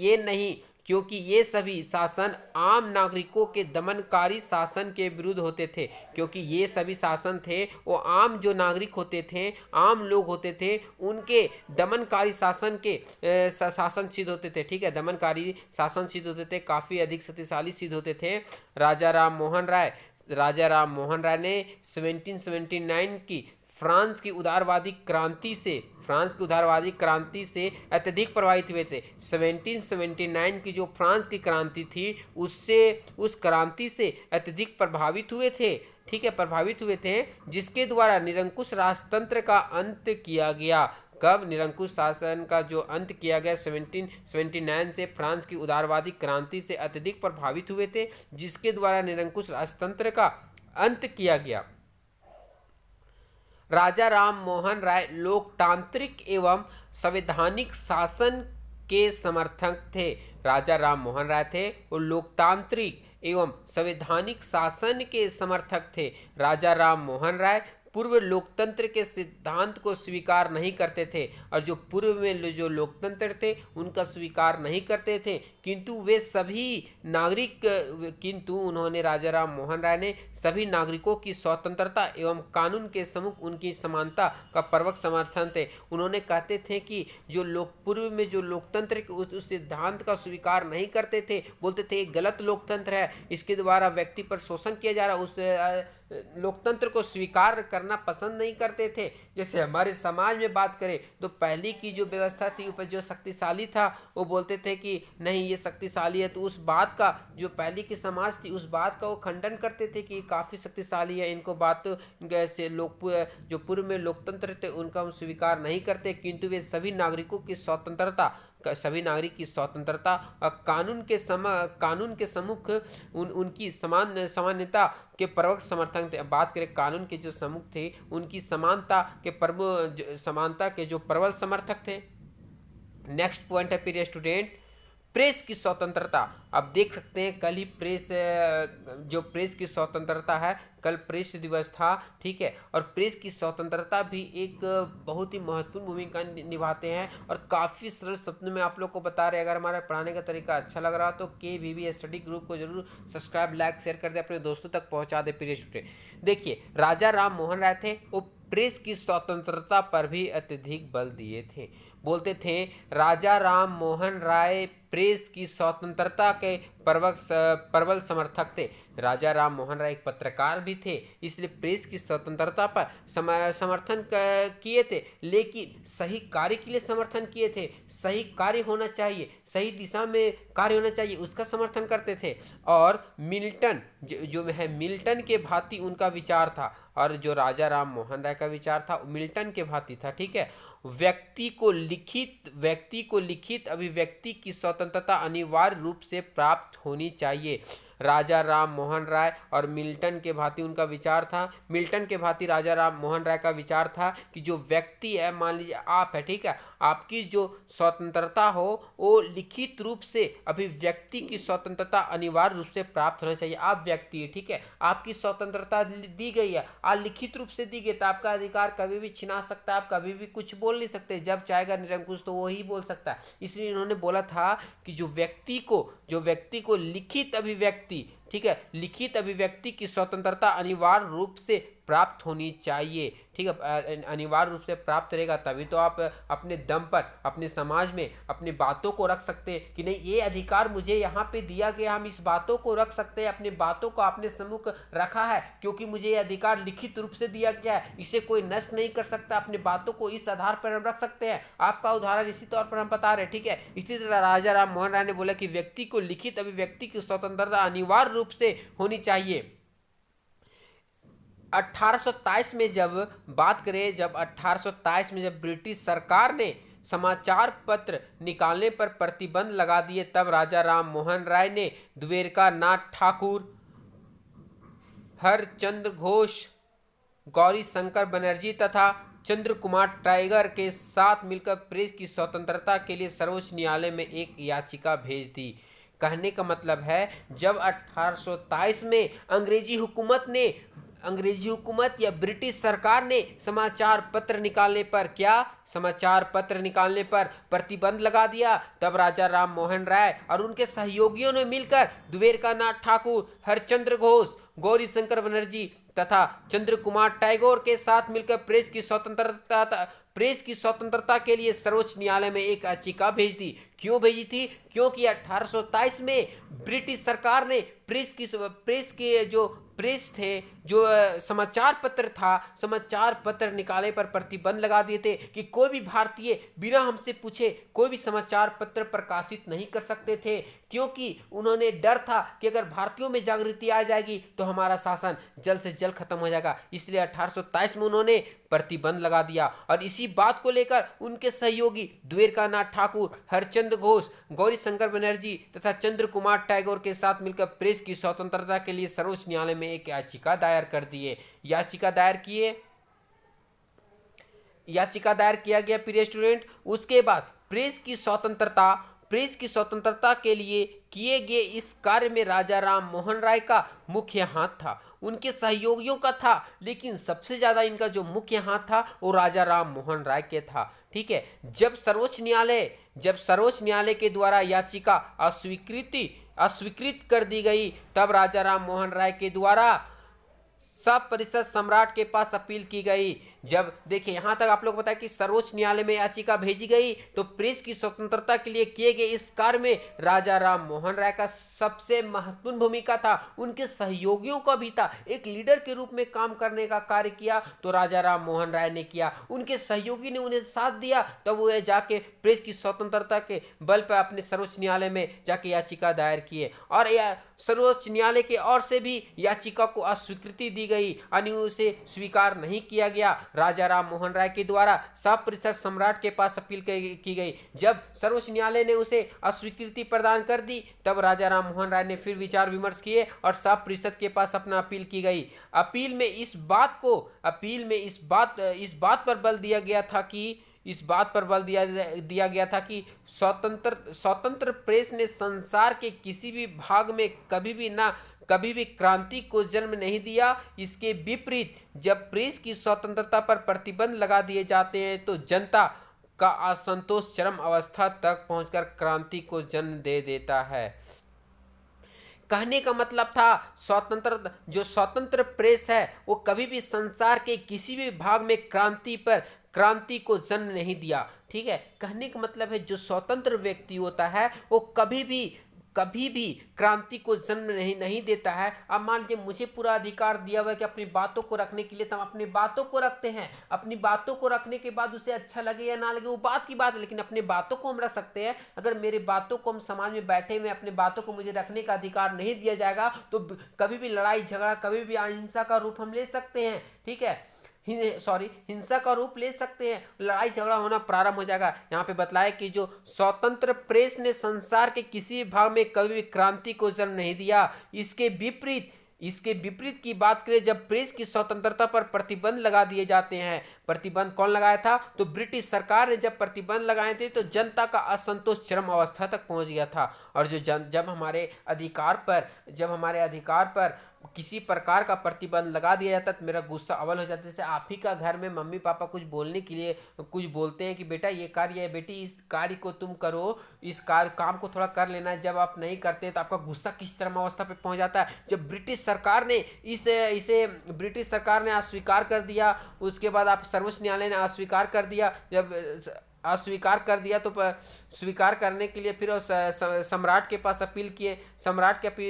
ये सभी शासन आम नागरिकों के दमनकारी शासन के विरुद्ध होते थे। क्योंकि ये सभी शासन थे वो आम जो नागरिक होते थे, आम लोग होते थे, उनके दमनकारी शासन के शासन सिद्ध होते थे, ठीक है, दमनकारी शासन सिद्ध होते थे, काफ़ी अधिक शक्तिशाली सिद्ध होते थे। राजा राम मोहन राय ने 1779 की फ्रांस की उदारवादी क्रांति से अत्यधिक प्रभावित हुए थे। 1779 की जो फ्रांस की क्रांति थी उस क्रांति से अत्यधिक प्रभावित हुए थे, ठीक है, प्रभावित हुए थे, जिसके द्वारा निरंकुश राजतंत्र का अंत किया गया। कब? निरंकुश शासन का जो अंत किया गया 1779 से, फ्रांस की उदारवादी क्रांति से अत्यधिक प्रभावित हुए थे, जिसके द्वारा निरंकुश राजतंत्र का अंत किया गया। राजा राम मोहन राय लोकतांत्रिक एवं संवैधानिक शासन के समर्थक थे। राजा राम मोहन राय थे वो लोकतांत्रिक एवं संवैधानिक शासन के समर्थक थे। राजा राम मोहन राय पूर्व लोकतंत्र के सिद्धांत को स्वीकार नहीं करते थे, और जो पूर्व में जो लोकतंत्र थे उनका स्वीकार नहीं करते थे, किंतु उन्होंने राजा राम मोहन राय ने सभी नागरिकों की स्वतंत्रता एवं कानून के सम्मुख उनकी समानता का प्रबल समर्थन थे। उन्होंने कहते थे कि पूर्व में जो लोकतंत्र के उस सिद्धांत का स्वीकार नहीं करते थे, बोलते थे ये गलत लोकतंत्र है, इसके द्वारा व्यक्ति पर शोषण किया जा रहा, उस लोकतंत्र को स्वीकार करना पसंद नहीं करते थे। जैसे हमारे समाज में बात करें तो पहली की जो व्यवस्था थी ऊपर जो शक्तिशाली था वो बोलते थे कि नहीं ये शक्तिशाली है, तो उस बात का जो पहली की समाज थी उस बात का वो खंडन करते थे कि काफ़ी शक्तिशाली है, इनको बात से लोग जो पूर्व में लोकतंत्र थे उनका हम स्वीकार नहीं करते, किंतु वे सभी नागरिकों की स्वतंत्रता और कानून के सम्मुख उनकी समानता के प्रबल समर्थक थे। बात करें कानून के जो सम्मुख थे उनकी समानता के जो प्रबल समर्थक थे। नेक्स्ट पॉइंट है प्रिय स्टूडेंट, प्रेस की स्वतंत्रता। अब देख सकते हैं कल ही प्रेस की स्वतंत्रता है, कल प्रेस दिवस था, ठीक है, और प्रेस की स्वतंत्रता भी एक बहुत ही महत्वपूर्ण भूमिका निभाते हैं, और काफ़ी सरल शब्दों में आप लोग को बता रहे हैं। अगर हमारा पढ़ाने का तरीका अच्छा लग रहा हो तो KVB स्टडी ग्रुप को जरूर सब्सक्राइब, लाइक, शेयर कर दे, अपने दोस्तों तक पहुंचा दे। प्रिय स्टूडेंट देखिए, राजा राम मोहन राय थे वो प्रेस की स्वतंत्रता पर भी अत्यधिक बल दिए थे। बोलते थे राजा राम मोहन राय प्रेस की स्वतंत्रता के प्रबल समर्थक थे। राजा राम मोहन राय एक पत्रकार भी थे, इसलिए प्रेस की स्वतंत्रता पर समर्थन किए थे, लेकिन सही कार्य के लिए समर्थन किए थे। सही कार्य होना चाहिए, सही दिशा में कार्य होना चाहिए, उसका समर्थन करते थे। और मिल्टन जो है मिल्टन के भांति उनका विचार था, और जो राजा राम मोहन राय का विचार था मिल्टन के भांति था, ठीक है। व्यक्ति को लिखित अभिव्यक्ति की स्वतंत्रता अनिवार्य रूप से प्राप्त होनी चाहिए। राजा राम मोहन राय और मिल्टन के भांति उनका विचार था, मिल्टन के भांति राजा राम मोहन राय का विचार था कि जो व्यक्ति है, मान लीजिए आप है, ठीक है, आपकी जो स्वतंत्रता हो वो लिखित रूप से अभिव्यक्ति की स्वतंत्रता अनिवार्य रूप से प्राप्त होना चाहिए। आप व्यक्ति है, ठीक है, आपकी स्वतंत्रता दी गई है, लिखित रूप से दी गई, तो आपका अधिकार कभी भी छिना सकता है, आप कभी भी कुछ बोल नहीं सकते। जब चाहेगा निरंकुश तो वही बोल सकता है। इसलिए इन्होंने बोला था कि जो व्यक्ति को लिखित अभिव्यक्ति, ठीक है, लिखित अभिव्यक्ति की स्वतंत्रता अनिवार्य रूप से प्राप्त होनी चाहिए, ठीक है। अनिवार्य रूप से प्राप्त रहेगा तभी तो आप अपने दम पर अपने समाज में अपनी बातों को रख सकते हैं कि नहीं ये अधिकार मुझे यहाँ पे दिया गया, हम इस बातों को रख सकते हैं, अपनी बातों को अपने सम्मुख रखा है क्योंकि मुझे ये अधिकार लिखित रूप से दिया गया है, इसे कोई नष्ट नहीं कर सकता। अपनी बातों को इस आधार पर हम रख सकते हैं। आपका उदाहरण इसी तौर पर हम बता रहे हैं, ठीक है। इसी तरह राजा राम मोहन राय ने बोला कि व्यक्ति को लिखित अभिव्यक्ति की स्वतंत्रता अनिवार्य रूप से होनी चाहिए। 1827 में जब बात करें, जब 1827 में जब ब्रिटिश सरकार ने समाचार पत्र निकालने पर प्रतिबंध लगा दिए, तब राजा राम मोहन राय ने द्वारका नाथ ठाकुर, हरचंद्र घोष, गौरी शंकर बनर्जी तथा चंद्र कुमार टाइगर के साथ मिलकर प्रेस की स्वतंत्रता के लिए सर्वोच्च न्यायालय में एक याचिका भेज दी। कहने का मतलब है, जब 1827 में अंग्रेजी हुकूमत या ब्रिटिश सरकार ने समाचार पत्र निकालने पर प्रतिबंध लगा दिया, तब राजा राम मोहन राय और उनके सहयोगियों ने मिलकर द्वारकानाथ ठाकुर, हरचंद्र घोष, गौरी शंकर बनर्जी तथा चंद्र कुमार टैगोर के साथ मिलकर प्रेस की स्वतंत्रता के लिए सर्वोच्च न्यायालय में एक याचिका भेज दी। क्यों भेजी थी? क्योंकि 1827 में ब्रिटिश सरकार ने प्रेस के जो प्रेस थे, जो समाचार पत्र निकालने पर प्रतिबंध लगा दिए थे कि कोई भी भारतीय बिना हमसे पूछे कोई भी समाचार पत्र प्रकाशित नहीं कर सकते थे, क्योंकि उन्होंने डर था कि अगर भारतीयों में जागृति आ जाएगी तो हमारा शासन जल्द से जल्द खत्म हो जाएगा। इसलिए 1827 में उन्होंने प्रतिबंध लगा दिया और इसी बात को लेकर उनके सहयोगी द्वारकानाथ ठाकुर, हरचंद्र घोष, गौरी शंकर बनर्जी तथा चंद्र कुमार टैगोर के साथ मिलकर प्रेस की स्वतंत्रता के लिए सर्वोच्च न्यायालय में एक याचिका दायर कर दिए। याचिका दायर किया गया प्रिय स्टूडेंट। उसके बाद प्रेस की स्वतंत्रता के लिए किए गए इस कार्य में राजा राम मोहन राय का मुख्य हाथ था, उनके सहयोगियों का था, लेकिन सबसे ज्यादा इनका जो मुख्य हाथ था वो राजा राम मोहन राय के था। ठीक है, जब सर्वोच्च न्यायालय के द्वारा याचिका अस्वीकृत कर दी गई, तब राजा राम मोहन राय के द्वारा सब परिषद सम्राट के पास अपील की गई। जब देखिए यहां तक आप लोग बताया कि सर्वोच्च न्यायालय में याचिका भेजी गई, तो प्रेस की स्वतंत्रता के लिए किए गए इस कार्य में राजा राम मोहन राय का सबसे महत्वपूर्ण भूमिका था, उनके सहयोगियों का भी था। एक लीडर के रूप में काम करने का कार्य किया तो राजा राम मोहन राय ने किया, उनके सहयोगी ने उन्हें साथ दिया, तब वो जाके प्रेस की स्वतंत्रता के बल पर अपने सर्वोच्च न्यायालय में जाके याचिका दायर किए और सर्वोच्च न्यायालय की ओर से भी याचिका को अस्वीकृति दी गई, यानी उसे स्वीकार नहीं किया गया। राजा राम मोहन राय के द्वारा सब परिषद सम्राट के पास अपील की गई। जब सर्वोच्च न्यायालय ने उसे अस्वीकृति प्रदान कर दी, तब राजा राम मोहन राय ने फिर विचार विमर्श किए और सब परिषद के पास अपना अपील की गई। अपील में इस बात पर बल दिया गया था कि स्वतंत्र प्रेस ने संसार के किसी भी भाग में कभी भी क्रांति को जन्म नहीं दिया। इसके विपरीत जब प्रेस की स्वतंत्रता पर प्रतिबंध लगा दिए जाते हैं तो जनता का असंतोष चरम अवस्था तक पहुंचकर क्रांति को जन्म दे देता है। कहने का मतलब था, स्वतंत्र प्रेस है वो कभी भी संसार के किसी भी भाग में क्रांति को जन्म नहीं दिया। ठीक है, कहने का मतलब है जो स्वतंत्र व्यक्ति होता है वो कभी भी क्रांति को जन्म नहीं देता है। अब मान लीजिए मुझे पूरा अधिकार दिया हुआ है कि अपनी बातों को रखने के लिए, तो हम अपनी बातों को रखते हैं। अपनी बातों को रखने के बाद उसे अच्छा लगे या ना लगे वो बात की बात है, लेकिन अपनी बातों को हम रख सकते हैं। अगर मेरी बातों को हम समाज में बैठे हुए अपनी बातों को मुझे रखने का अधिकार नहीं दिया जाएगा तो कभी भी लड़ाई झगड़ा, कभी भी अहिंसा का रूप हम ले सकते हैं। ठीक है, हिंसा का रूप ले सकते हैं, लड़ाई झगड़ा होना प्रारंभ हो जाएगा। यहाँ पे बतलाया कि जो स्वतंत्र प्रेस ने संसार के किसी भी भाग में कभी भी क्रांति को जन्म नहीं दिया। इसके विपरीत की बात करें, जब प्रेस की स्वतंत्रता पर प्रतिबंध लगा दिए जाते हैं, प्रतिबंध कौन लगाया था? तो ब्रिटिश सरकार ने जब प्रतिबंध लगाए थे तो जनता का असंतोष चरम अवस्था तक पहुंच गया था। और जब हमारे अधिकार पर किसी प्रकार का प्रतिबंध लगा दिया जाता तो मेरा गुस्सा अव्वल हो जाता। जैसे आप ही का घर में मम्मी पापा कुछ बोलने के लिए कुछ बोलते हैं कि बेटा ये कार्य है, बेटी इस कार्य को तुम करो, इस काम को थोड़ा कर लेना है। जब आप नहीं करते तो आपका गुस्सा किस तरह अवस्था पे पहुंच जाता है। जब ब्रिटिश सरकार ने ब्रिटिश सरकार ने अस्वीकार कर दिया, उसके बाद आप सर्वोच्च न्यायालय ने अस्वीकार कर दिया। जब अस्वीकार कर दिया तो स्वीकार करने के लिए फिर सम्राट के पास अपील किए।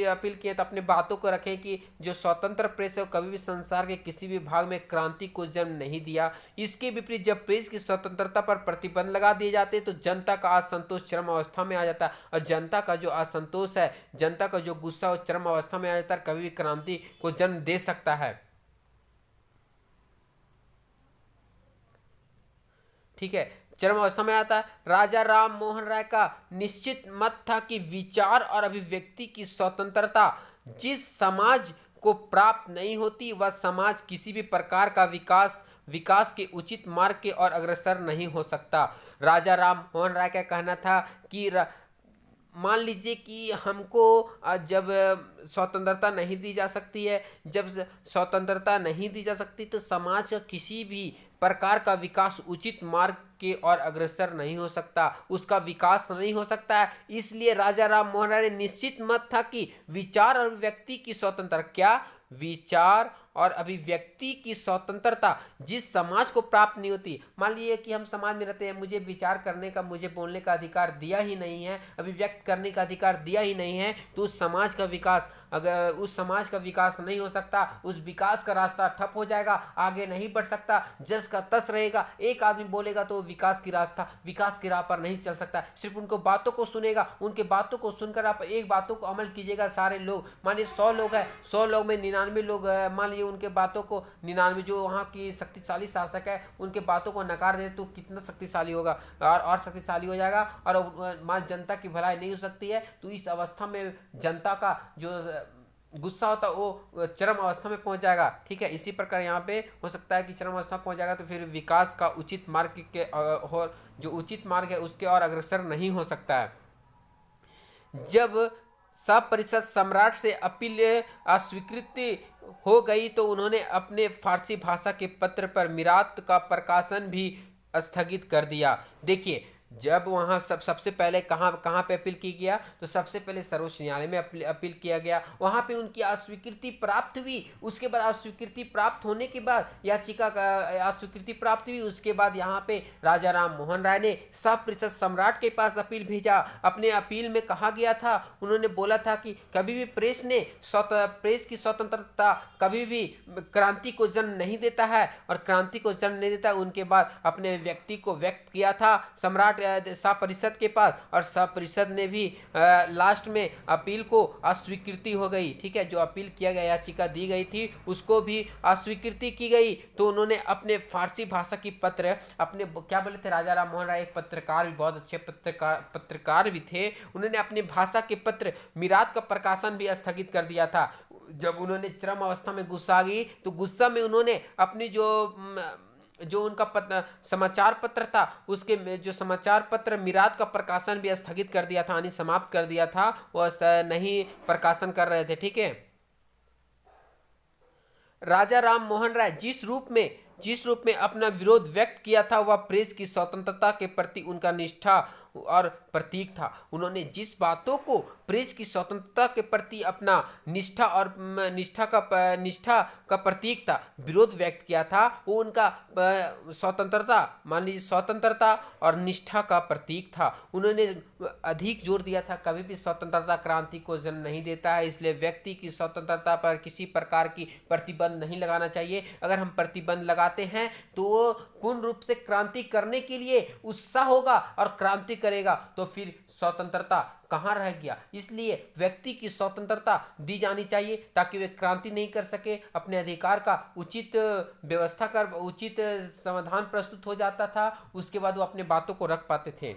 अपील किए तो अपने बातों को रखें कि जो स्वतंत्र प्रेस है वो कभी भी संसार के किसी भी भाग में क्रांति को जन्म नहीं दिया। इसके विपरीत जब प्रेस की स्वतंत्रता पर प्रतिबंध लगा दिए जाते तो जनता का असंतोष चरम अवस्था में आ जाता है, और जनता का जो असंतोष है, जनता का जो गुस्सा वो चरम अवस्था में आ जाता है, कभी भी क्रांति को जन्म दे सकता है। ठीक है, चरम अवस्था में आता है। राजा राम मोहन राय का निश्चित मत था कि विचार और अभिव्यक्ति की स्वतंत्रता जिस समाज को प्राप्त नहीं होती वह समाज किसी भी प्रकार का विकास के उचित मार्ग के और अग्रसर नहीं हो सकता। राजा राम मोहन राय का कहना था कि मान लीजिए कि हमको जब स्वतंत्रता नहीं दी जा सकती है, जब स्वतंत्रता नहीं दी जा सकती तो समाज का किसी भी प्रकार का विकास उचित मार्ग के और अग्रसर नहीं हो सकता, उसका विकास नहीं हो सकता है। इसलिए राजा राम मोहन राय ने निश्चित मत था कि विचार और व्यक्ति की स्वतंत्रता, क्या विचार और अभिव्यक्ति की स्वतंत्रता जिस समाज को प्राप्त नहीं होती, मान लीजिए कि हम समाज में रहते हैं, मुझे विचार करने का, मुझे बोलने का अधिकार दिया ही नहीं है, अभिव्यक्त करने का अधिकार दिया ही नहीं है, तो उस समाज का विकास, अगर उस समाज का विकास नहीं हो सकता, उस विकास का रास्ता ठप हो जाएगा, आगे नहीं बढ़ सकता, जस का तस रहेगा। एक आदमी बोलेगा तो विकास की राह पर नहीं चल सकता, सिर्फ उनको बातों को सुनेगा, उनके बातों को सुनकर आप एक बातों को अमल कीजिएगा। सारे लोग, मान लीजिए 100 लोग हैं, 100 लोग में 99 लोग, मान लीजिए उनके बातों को, 99 जो वहाँ की शक्तिशाली शासक है उनके बातों को नकार दे तो कितना शक्तिशाली होगा, और शक्तिशाली हो जाएगा, और मान जनता की भलाई नहीं हो सकती है। तो इस अवस्था में जनता का जो गुस्सा होता है वो चरम अवस्था में पहुंच जाएगा। ठीक है, इसी प्रकार यहाँ पे हो सकता है कि चरम अवस्था पहुंच जाएगा तो फिर विकास का उचित मार्ग के और जो उचित मार्ग है उसके और अग्रसर नहीं हो सकता है। जब सब परिषद सम्राट से अपील अस्वीकृति हो गई तो उन्होंने अपने फारसी भाषा के पत्र पर मीरात का प्रकाशन भी स्थगित कर दिया। देखिए, जब वहाँ सबसे पहले कहाँ पे अपील की गया, तो सबसे पहले सर्वोच्च न्यायालय में अपील किया गया, वहाँ पे उनकी अस्वीकृति प्राप्त हुई। उसके बाद अस्वीकृति प्राप्त होने के बाद याचिका का अस्वीकृति प्राप्त हुई, उसके बाद यहाँ पे राजा राम मोहन राय ने सब परिषद सम्राट के पास अपील भेजा। अपने अपील में कहा गया था, उन्होंने बोला था कि कभी भी प्रेस की स्वतंत्रता कभी भी क्रांति को जन्म नहीं देता है, और क्रांति को जन्म नहीं देता। उनके बाद अपने व्यक्ति को व्यक्त किया था सम्राट सब परिषद के पास, और सब परिषद ने भी लास्ट में अपील को अस्वीकृति हो गई। ठीक है, जो अपील किया गया, याचिका दी गई थी उसको भी अस्वीकृति की गई। तो उन्होंने अपने फारसी भाषा की पत्र, अपने क्या बोले थे राजा राम मोहन राय, एक पत्रकार भी, बहुत अच्छे पत्रकार भी थे, उन्होंने अपनी भाषा के पत्र मीरात का प्रकाशन भी स्थगित कर दिया था। जब उन्होंने चरम अवस्था में गुस्सा आ गई तो गुस्सा में उन्होंने अपनी जो उनका समाचार पत्र था, उसके जो समाचार पत्र मीरात का प्रकाशन भी स्थगित कर दिया था, यानी समाप्त कर दिया था, वो नहीं प्रकाशन कर रहे थे। ठीक है, राजा राम मोहन राय जिस रूप में अपना विरोध व्यक्त किया था वह प्रेस की स्वतंत्रता के प्रति उनका निष्ठा और प्रतीक था। उन्होंने जिस बातों को प्रेस की स्वतंत्रता के प्रति अपना निष्ठा का प्रतीक था, विरोध व्यक्त किया था, वो उनका स्वतंत्रता, मान लीजिए स्वतंत्रता और निष्ठा का प्रतीक था। उन्होंने अधिक जोर दिया था कभी भी स्वतंत्रता क्रांति को जन्म नहीं देता है, इसलिए व्यक्ति की स्वतंत्रता पर किसी प्रकार की प्रतिबंध नहीं लगाना चाहिए। अगर हम प्रतिबंध लगाते हैं तो वो पूर्ण रूप से क्रांति करने के लिए उत्साह होगा और क्रांति करेगा, तो फिर स्वतंत्रता कहाँ रह गया। इसलिए व्यक्ति की स्वतंत्रता दी जानी चाहिए ताकि वे क्रांति नहीं कर सके, अपने अधिकार का उचित व्यवस्था कर उचित समाधान प्रस्तुत हो जाता था, उसके बाद वो अपने बातों को रख पाते थे।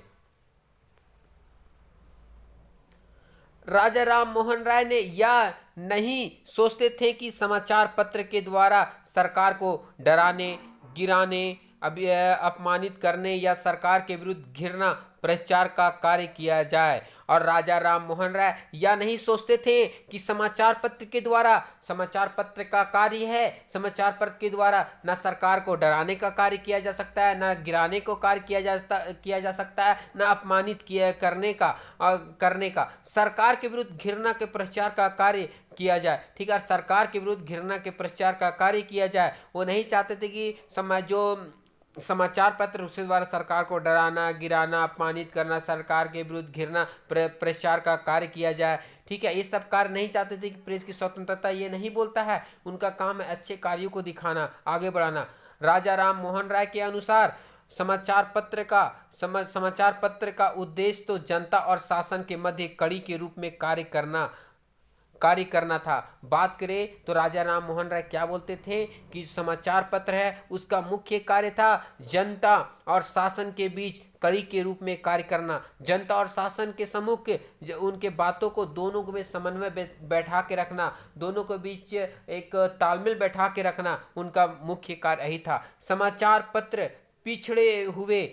राजा राम मोहन राय ने यह नहीं सोचते थे कि समाचार पत्र के द्वारा सरकार को डराने, गिराने, अपमानित करने या सरकार के विरुद्ध घृणा प्रचार का कार्य किया जाए। और राजा राम मोहन राय यह नहीं सोचते थे कि समाचार पत्र के द्वारा, समाचार पत्र का कार्य है, समाचार पत्र के द्वारा न सरकार को डराने का कार्य किया जा सकता है, न गिराने को कार्य किया जा सकता है, न अपमानित करने का सरकार के विरुद्ध घृणा के प्रचार का कार्य किया जाए। ठीक है, सरकार के विरुद्ध घृणा के प्रचार का कार्य किया जाए। वो नहीं चाहते थे कि समाचार पत्र उसके द्वारा सरकार को डराना, गिराना, अपमानित करना, सरकार के विरुद्ध घृणा प्रचार का कार्य किया जाए। ठीक है, ये सब कार्य नहीं चाहते थे कि प्रेस की स्वतंत्रता ये नहीं बोलता है, उनका काम है अच्छे कार्यों को दिखाना, आगे बढ़ाना। राजा राम मोहन राय के अनुसार समाचार पत्र का उद्देश्य तो जनता और शासन के मध्य कड़ी के रूप में कार्य करना था। बात करें तो राजा राम मोहन राय क्या बोलते थे कि समाचार पत्र है उसका मुख्य कार्य था जनता और शासन के बीच कड़ी के रूप में कार्य करना, जनता और शासन के सम्मुख उनके बातों को दोनों में समन्वय बैठा के रखना, दोनों के बीच एक तालमेल बैठा के रखना उनका मुख्य कार्य यही था। समाचार पत्र पिछड़े हुए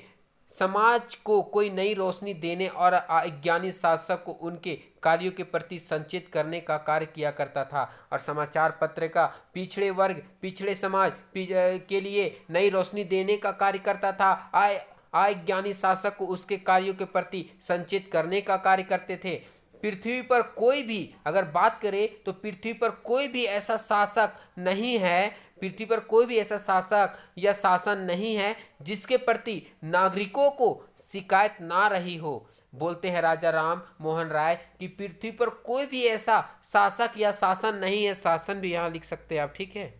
समाज को कोई नई रोशनी देने और अज्ञानी शासक को उनके कार्यों के प्रति संचित करने का कार्य किया करता था। और समाचार पत्र का पिछड़े वर्ग, पिछड़े समाज के लिए नई रोशनी देने का कार्य करता था। अज्ञानी शासक को उसके कार्यों के प्रति संचित करने का कार्य करते थे। पृथ्वी पर कोई भी, अगर बात करें तो पृथ्वी पर कोई भी ऐसा शासक नहीं है, पृथ्वी पर कोई भी ऐसा शासक या शासन नहीं है जिसके प्रति नागरिकों को शिकायत ना रही हो। बोलते हैं राजा राम मोहन राय कि पृथ्वी पर कोई भी ऐसा शासक या शासन नहीं है, शासन भी यहां लिख सकते हैं आप, ठीक है,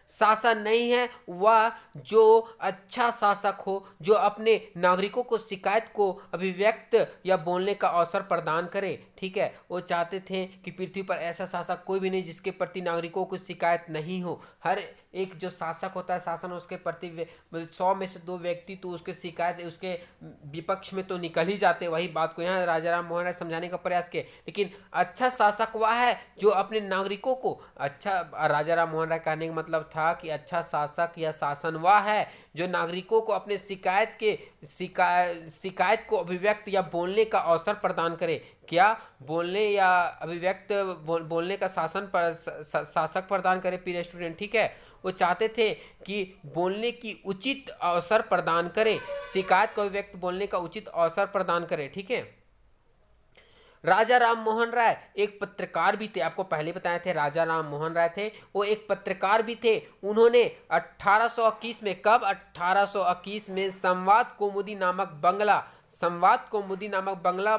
शासन नहीं है वह जो अच्छा शासक हो, जो अपने नागरिकों को शिकायत को अभिव्यक्त या बोलने का अवसर प्रदान करे, ठीक है। वो चाहते थे कि पृथ्वी पर ऐसा शासक कोई भी नहीं जिसके प्रति नागरिकों को शिकायत नहीं हो। हर एक जो शासक होता है, शासन, उसके प्रति 100 में से 2 व्यक्ति तो उसके शिकायत, उसके विपक्ष में तो निकल ही जाते। वही बात को यहाँ राजा राम मोहन राय समझाने का प्रयास किए। लेकिन अच्छा शासक वह है जो अपने नागरिकों को अच्छा, राजा राम मोहन राय कहने का मतलब था कि अच्छा शासक या शासन वह है जो नागरिकों को अपने शिकायत को अभिव्यक्त या बोलने का अवसर प्रदान करे। क्या बोलने या अभिव्यक्त बोलने का शासक प्रदान करे, प्रिय स्टूडेंट, ठीक है। वो चाहते थे कि बोलने की उचित अवसर प्रदान करे, शिकायत को अभिव्यक्त बोलने का उचित अवसर प्रदान करे, ठीक है। राजा राम मोहन राय एक पत्रकार भी थे, आपको पहले बताए थे राजा राम मोहन राय थे, वो एक पत्रकार भी थे। उन्होंने 1821 में, कब, 1821 में संवाद कौमुदी नामक बंगला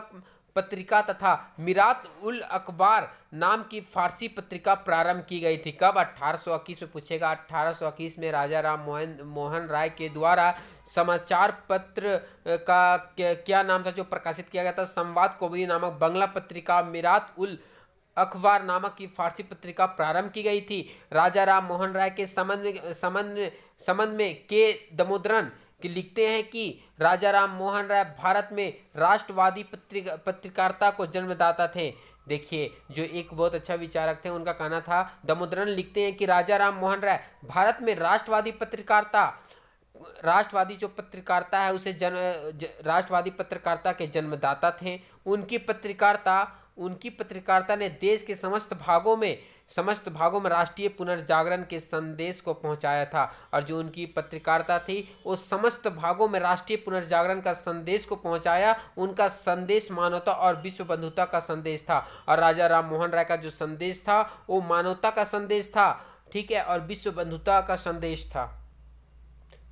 पत्रिका तथा मिरात उल अखबार नाम की फारसी पत्रिका प्रारंभ की गई थी। कब, 1821 में पूछेगा। 1821 में राजा राम मोहन राय के द्वारा समाचार पत्र का क्या नाम था जो प्रकाशित किया गया था? संवाद कौमुदी नामक बंगला पत्रिका, मिरात उल अखबार नामक की फारसी पत्रिका प्रारंभ की गई थी। राजा राम मोहन राय के संबंध में के दामोदरन कि लिखते हैं कि राजा राम मोहन राय भारत में राष्ट्रवादी पत्रकारिता को जन्मदाता थे। देखिए, जो एक बहुत अच्छा विचारक थे, उनका कहना था, दामोदरन लिखते हैं कि राजा राम मोहन राय भारत में राष्ट्रवादी जो पत्रकारिता है उसे राष्ट्रवादी पत्रकारिता के जन्मदाता थे। उनकी पत्रकारिता ने देश के समस्त भागों में राष्ट्रीय पुनर्जागरण के संदेश को पहुंचाया था। और जो उनकी पत्रकारिता थी वो समस्त भागों में राष्ट्रीय पुनर्जागरण का संदेश को पहुंचाया। उनका संदेश मानवता और विश्व बंधुता का संदेश था। और राजा राम मोहन राय का जो संदेश था वो मानवता का संदेश था, ठीक है, और विश्व बंधुता का संदेश था।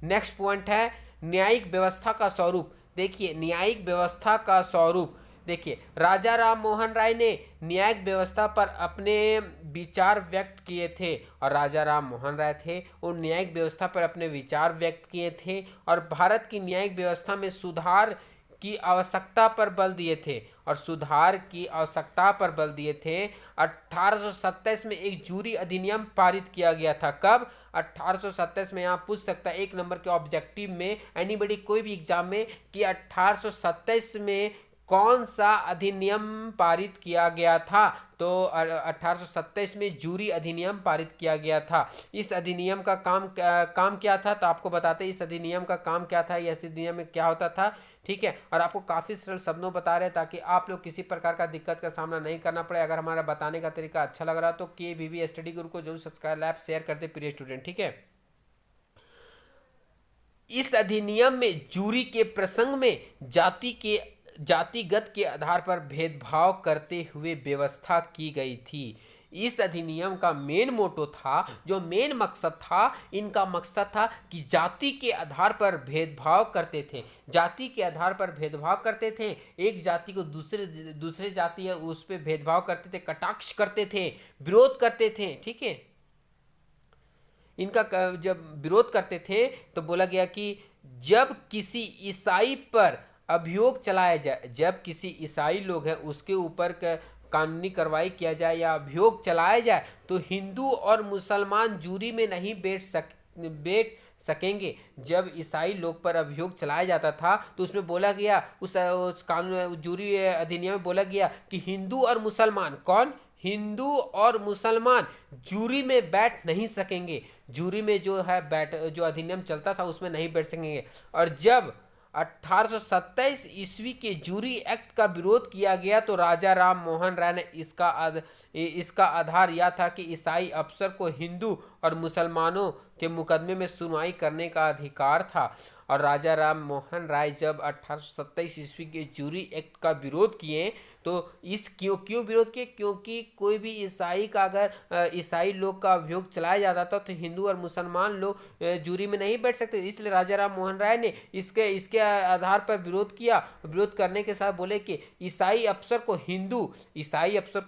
नेक्स्ट पॉइंट है न्यायिक व्यवस्था का स्वरूप। देखिए, न्यायिक व्यवस्था का स्वरूप देखिए, राजा राम मोहन राय ने न्यायिक व्यवस्था पर अपने विचार व्यक्त किए थे। और राजा राम मोहन राय थे, वो न्यायिक व्यवस्था पर अपने विचार व्यक्त किए थे और भारत की न्यायिक व्यवस्था में सुधार की आवश्यकता पर बल दिए थे। 1827 में एक जूरी अधिनियम पारित किया गया था। कब? 1827 में। यहाँ पूछ सकता है 1 नंबर के ऑब्जेक्टिव में, एनीबडी, कोई भी एग्जाम में, कि 1827 में कौन सा अधिनियम पारित किया गया था? तो 1827 में जूरी अधिनियम पारित किया गया था। इस अधिनियम का काम क्या था? तो आपको बताते हैं इस अधिनियम का काम क्या था, इस अधिनियम में क्या होता था, ठीक है। और आपको काफ़ी सरल शब्दों बता रहे हैं ताकि आप लोग किसी प्रकार का दिक्कत का सामना नहीं करना पड़े। अगर हमारा बताने का तरीका अच्छा लग रहा तो KVB स्टडी गुरु को जरूर सब्सक्राइब, लाइक, शेयर कर दे प्रिय स्टूडेंट, ठीक है। इस अधिनियम में जूरी के प्रसंग में जातिगत के आधार पर भेदभाव करते हुए व्यवस्था की गई थी। इस अधिनियम का मेन मोटो था, जो मेन मकसद था, इनका मकसद था कि जाति के आधार पर भेदभाव करते थे। जाति के आधार पर भेदभाव करते थे, एक जाति को दूसरे जाति है उस पर भेदभाव करते थे, कटाक्ष करते थे, विरोध करते थे, ठीक है। इनका जब विरोध करते थे तो बोला गया कि जब किसी ईसाई पर अभियोग चलाया जाए, जब किसी ईसाई लोग हैं उसके ऊपर कानूनी कार्रवाई किया जाए या अभियोग चलाया जाए तो हिंदू और मुसलमान जूरी में नहीं बैठ सकेंगे। जब ईसाई लोग पर अभियोग चलाया जाता था तो उसमें बोला गया, उस कानून जूरी अधिनियम में बोला गया कि हिंदू और मुसलमान, कौन, हिंदू और मुसलमान जूरी में बैठ नहीं सकेंगे। जूरी में जो है बैठ जो अधिनियम चलता था उसमें नहीं बैठ सकेंगे। और जब 1827 ईस्वी के जूरी एक्ट का विरोध किया गया तो राजा राम मोहन राय ने इसका आधार यह था कि ईसाई अफसर को हिंदू और मुसलमानों के मुकदमे में सुनवाई करने का अधिकार था। और राजा राम मोहन राय जब 1827 ईस्वी के जूरी एक्ट का विरोध किए तो इस क्यों क्यों विरोध किए, क्योंकि कोई भी ईसाई का अगर ईसाई लोग का अभियोग चलाया जाता था तो हिंदू और मुसलमान लोग जूरी में नहीं बैठ सकते। इसलिए राजा राम मोहन राय ने इसके इसके आधार पर विरोध किया। विरोध करने के साथ बोले कि ईसाई अफसर को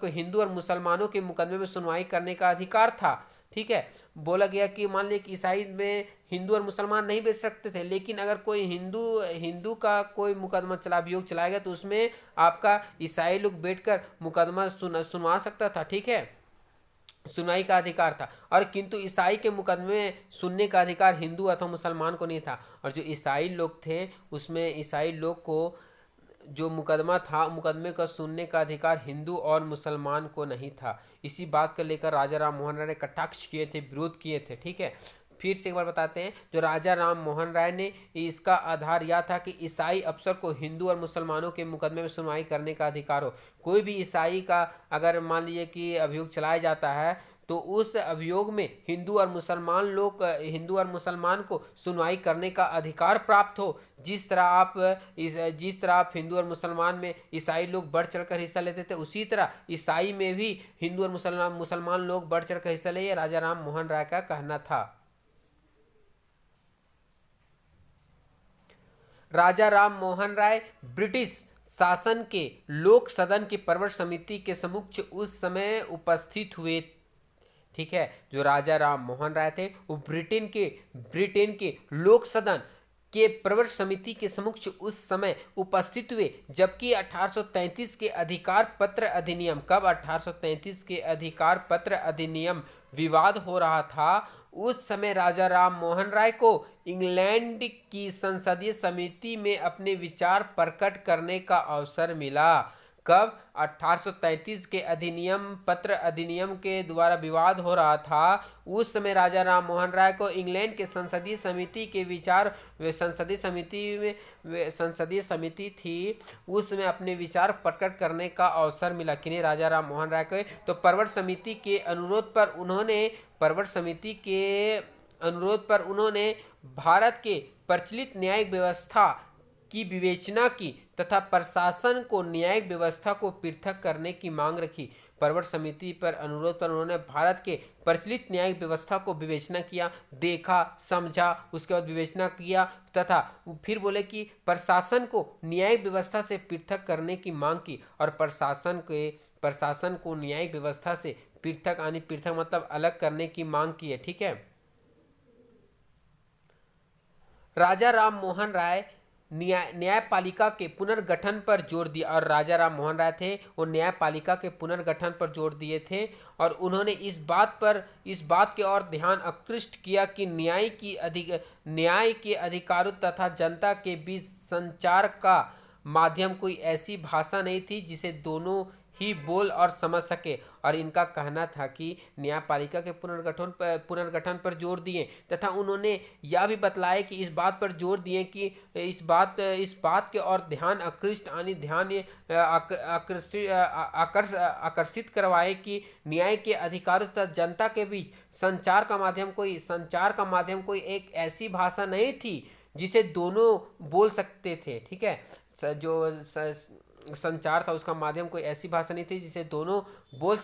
हिंदू और मुसलमानों के मुकदमे में सुनवाई करने का अधिकार था। ठीक है, बोला गया कि मान लीजिए कि ईसाई में हिंदू और मुसलमान नहीं बेच सकते थे, लेकिन अगर कोई हिंदू का कोई मुकदमा अभियोग चलाया गया तो उसमें आपका ईसाई लोग बैठकर मुकदमा सुनवा सकता था। ठीक है, सुनवाई का अधिकार था। और किंतु ईसाई के मुकदमे सुनने का अधिकार हिंदू अथवा मुसलमान को नहीं था। और जो ईसाई लोग थे उसमें ईसाई लोग को जो मुकदमा था, मुकदमे का सुनने का अधिकार हिंदू और मुसलमान को नहीं था। इसी बात को लेकर राजा राम मोहन राय ने कटाक्ष किए थे, विरोध किए थे। ठीक है, फिर से एक बार बताते हैं, जो राजा राम मोहन राय ने इसका आधार यह था कि ईसाई अफसर को हिंदू और मुसलमानों के मुकदमे में सुनवाई करने का अधिकार हो। कोई भी ईसाई का अगर मान लीजिए कि अभियोग चलाया जाता है तो उस अभियोग में हिंदू और मुसलमान को सुनवाई करने का अधिकार प्राप्त हो। जिस तरह आप हिंदू और मुसलमान में ईसाई लोग बढ़ चढ़कर हिस्सा लेते थे, उसी तरह ईसाई में भी हिंदू और मुसलमान लोग बढ़ चढ़कर हिस्सा ले, राजा राम मोहन राय का कहना था। राजा राम मोहन राय ब्रिटिश शासन के लोक सदन की प्रवर समिति के समक्ष उस समय उपस्थित हुए। ठीक है, जो राजा राम मोहन राय थे वो ब्रिटेन के लोक सदन के प्रवर समिति के समक्ष उस समय उपस्थित हुए। जबकि 1833 के अधिकार पत्र अधिनियम, कब 1833 के अधिकार पत्र अधिनियम विवाद हो रहा था, उस समय राजा राम मोहन राय को इंग्लैंड की संसदीय समिति में अपने विचार प्रकट करने का अवसर मिला। कब? 1833 के पत्र अधिनियम के द्वारा विवाद हो रहा था, उस समय राजा राम मोहन राय को इंग्लैंड के संसदीय समिति के विचार, संसदीय समिति थी, उसमें अपने विचार प्रकट करने का अवसर मिला। किन्हें? राजा राम मोहन राय को। तो प्रवर समिति के अनुरोध पर उन्होंने भारत के प्रचलित न्यायिक व्यवस्था की विवेचना की तथा प्रशासन को न्यायिक व्यवस्था को पृथक करने की मांग रखी। प्रवर समिति पर अनुरोध पर उन्होंने भारत के प्रचलित न्यायिक व्यवस्था को विवेचना किया, देखा, समझा, उसके बाद विवेचना किया तथा फिर बोले कि प्रशासन को न्यायिक व्यवस्था से पृथक करने की मांग की। और प्रशासन को न्यायिक व्यवस्था से पृथक मतलब अलग करने की मांग की है। ठीक है, राजा राम मोहन राय न्यायपालिका के पुनर्गठन पर जोर दिया। और राजा राम मोहन राय थे वो न्यायपालिका के पुनर्गठन पर जोर दिए थे। और उन्होंने इस बात की ओर ध्यान आकृष्ट किया कि न्याय के अधिकारों तथा जनता के बीच संचार का माध्यम कोई ऐसी भाषा नहीं थी जिसे दोनों ही बोल और समझ सके। और इनका कहना था कि न्यायपालिका के पुनर्गठन पर जोर दिए तथा उन्होंने यह भी बतलाया कि इस बात पर जोर दिए कि इस बात के और ध्यान आकर्षित करवाए कि न्याय के अधिकारों तथा जनता के बीच संचार का माध्यम कोई एक ऐसी भाषा नहीं थी जिसे दोनों बोल सकते थे। ठीक है, जो संचार था उसका माध्यम कोई ऐसी भाषा नहीं थी जिसे दोनों बोल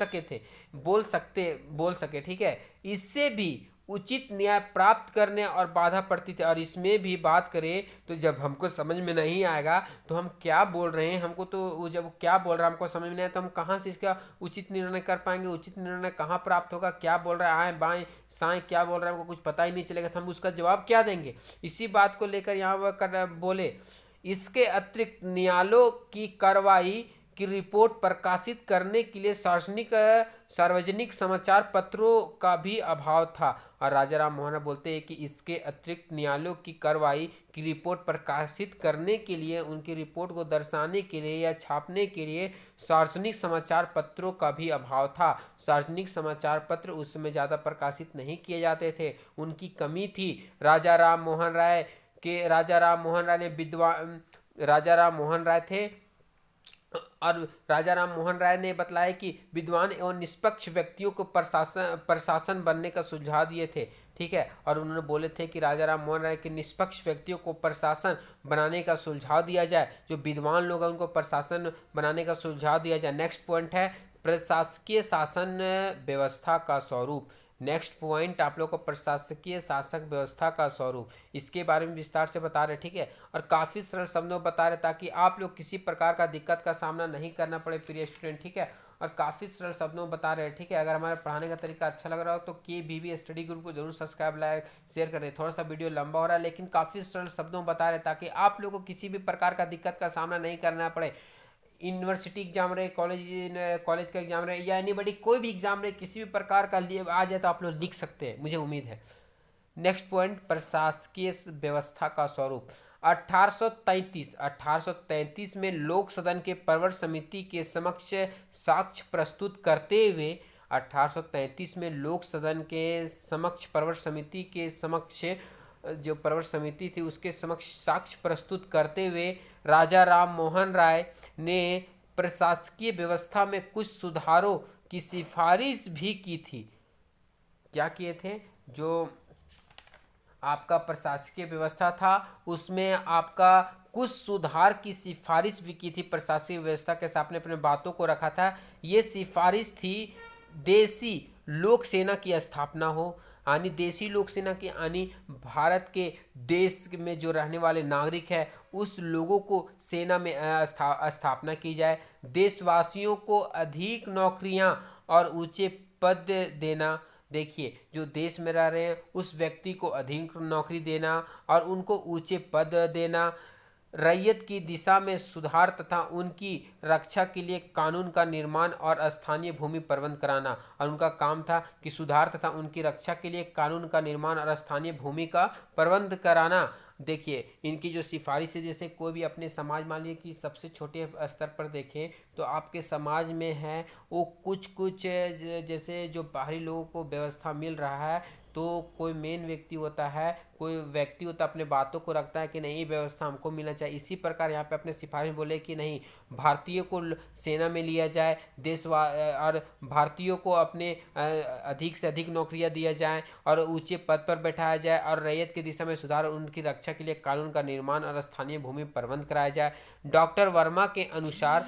सके। ठीक है, इससे भी उचित न्याय प्राप्त करने और बाधा पड़ती थी। और इसमें भी बात करें तो जब हमको समझ में नहीं आएगा तो हम क्या बोल रहे हैं, हमको तो जब क्या बोल रहा है हमको समझ में नहीं आया तो हम कहाँ से इसका उचित निर्णय कर पाएंगे? उचित निर्णय कहाँ प्राप्त होगा? क्या बोल रहा है, आए बाएं साएं क्या बोल रहा है, हमको कुछ पता ही नहीं चलेगा तो हम उसका जवाब क्या देंगे? इसी बात को लेकर यहाँ वह बोले, इसके अतिरिक्त न्यायालयों की कार्रवाई की रिपोर्ट प्रकाशित करने के लिए सार्वजनिक समाचार पत्रों का भी अभाव था। और राजा राम मोहन राय बोलते हैं कि इसके अतिरिक्त न्यायालयों की कार्रवाई की रिपोर्ट प्रकाशित करने के लिए, उनकी रिपोर्ट को दर्शाने के लिए या छापने के लिए सार्वजनिक समाचार पत्रों का भी अभाव था। सार्वजनिक समाचार पत्र उस समय ज़्यादा प्रकाशित नहीं किए जाते थे, उनकी कमी थी। राजा राम मोहन राय ने विद्वान राजा राम मोहन राय थे और राजा राम मोहन राय ने बतलाया कि विद्वान एवं निष्पक्ष व्यक्तियों को प्रशासन बनने का सुझाव दिए थे। ठीक है, और उन्होंने बोले थे कि राजा राम मोहन राय के निष्पक्ष व्यक्तियों को प्रशासन बनाने का सुझाव दिया जाए, जो विद्वान लोग हैं उनको प्रशासन बनाने का सुझाव दिया जाए। नेक्स्ट पॉइंट है प्रशासकीय शासन व्यवस्था का स्वरूप। नेक्स्ट पॉइंट आप लोग को प्रशासकीय शासक व्यवस्था का स्वरूप, इसके बारे में विस्तार से बता रहे। ठीक है, और काफ़ी सरल शब्दों में बता रहे ताकि आप लोग किसी प्रकार का दिक्कत का सामना नहीं करना पड़े प्रिय स्टूडेंट। ठीक है, और काफ़ी सरल शब्दों में बता रहे हैं। ठीक है, अगर हमारे पढ़ाने का तरीका अच्छा लग रहा हो तो KBB स्टडी ग्रुप को जरूर सब्सक्राइब, लाइक, शेयर कर दें। थोड़ा सा वीडियो लंबा हो रहा है लेकिन काफ़ी सरल शब्दों में बता रहे ताकि आप लोग को किसी भी प्रकार का दिक्कत का सामना नहीं करना पड़े। यूनिवर्सिटी एग्जाम रहे, कॉलेज का एग्जाम रहे या एनी बड़ी कोई भी एग्जाम रहे, किसी भी प्रकार का लिए आ जाए तो आप लोग लिख सकते हैं, मुझे उम्मीद है। नेक्स्ट पॉइंट प्रशासकीय व्यवस्था का स्वरूप। 1833 में लोक सदन के प्रवर समिति के समक्ष साक्ष्य प्रस्तुत करते हुए 1833 में लोक सदन के समक्ष प्रवर समिति के समक्ष जो प्रवर समिति थी उसके समक्ष साक्ष्य प्रस्तुत करते हुए राजा राम मोहन राय ने प्रशासकीय व्यवस्था में कुछ सुधारों की सिफारिश भी की थी। क्या किए थे? जो आपका प्रशासकीय व्यवस्था था उसमें आपका कुछ सुधार की सिफारिश भी की थी। प्रशासकीय व्यवस्था के साथ अपने बातों को रखा था। ये सिफारिश थी देसी लोक सेना की स्थापना हो, यानी देसी लोक सेना की, यानी भारत के देश में जो रहने वाले नागरिक हैं उस लोगों को सेना में स्थापना की जाए। देशवासियों को अधिक नौकरियां और ऊंचे पद देना। देखिए, जो देश में रह रहे हैं उस व्यक्ति को अधिक नौकरी देना और उनको ऊंचे पद देना। रैयत की दिशा में सुधार तथा उनकी रक्षा के लिए कानून का निर्माण और स्थानीय भूमि प्रबंध कराना। और उनका काम था कि सुधार तथा उनकी रक्षा के लिए कानून का निर्माण और स्थानीय भूमि का प्रबंध कराना। देखिए, इनकी जो सिफारिश है, जैसे कोई भी अपने समाज, मान लीजिए कि सबसे छोटे स्तर पर देखें तो आपके समाज में है वो कुछ जैसे जो बाहरी लोगों को व्यवस्था मिल रहा है, तो कोई मेन व्यक्ति होता है, कोई व्यक्ति होता है अपने बातों को रखता है कि नहीं ये व्यवस्था हमको मिलना चाहिए। इसी प्रकार यहाँ पे अपने सिफारिश बोले कि नहीं, भारतीय को सेना में लिया जाए, और भारतीयों को अपने अधिक से अधिक नौकरियाँ दिया जाए और ऊंचे पद पर बैठाया जाए और रैयत की दिशा में सुधार और उनकी रक्षा के लिए कानून का निर्माण और स्थानीय भूमि प्रबंध कराया जाए। डॉक्टर वर्मा के अनुसार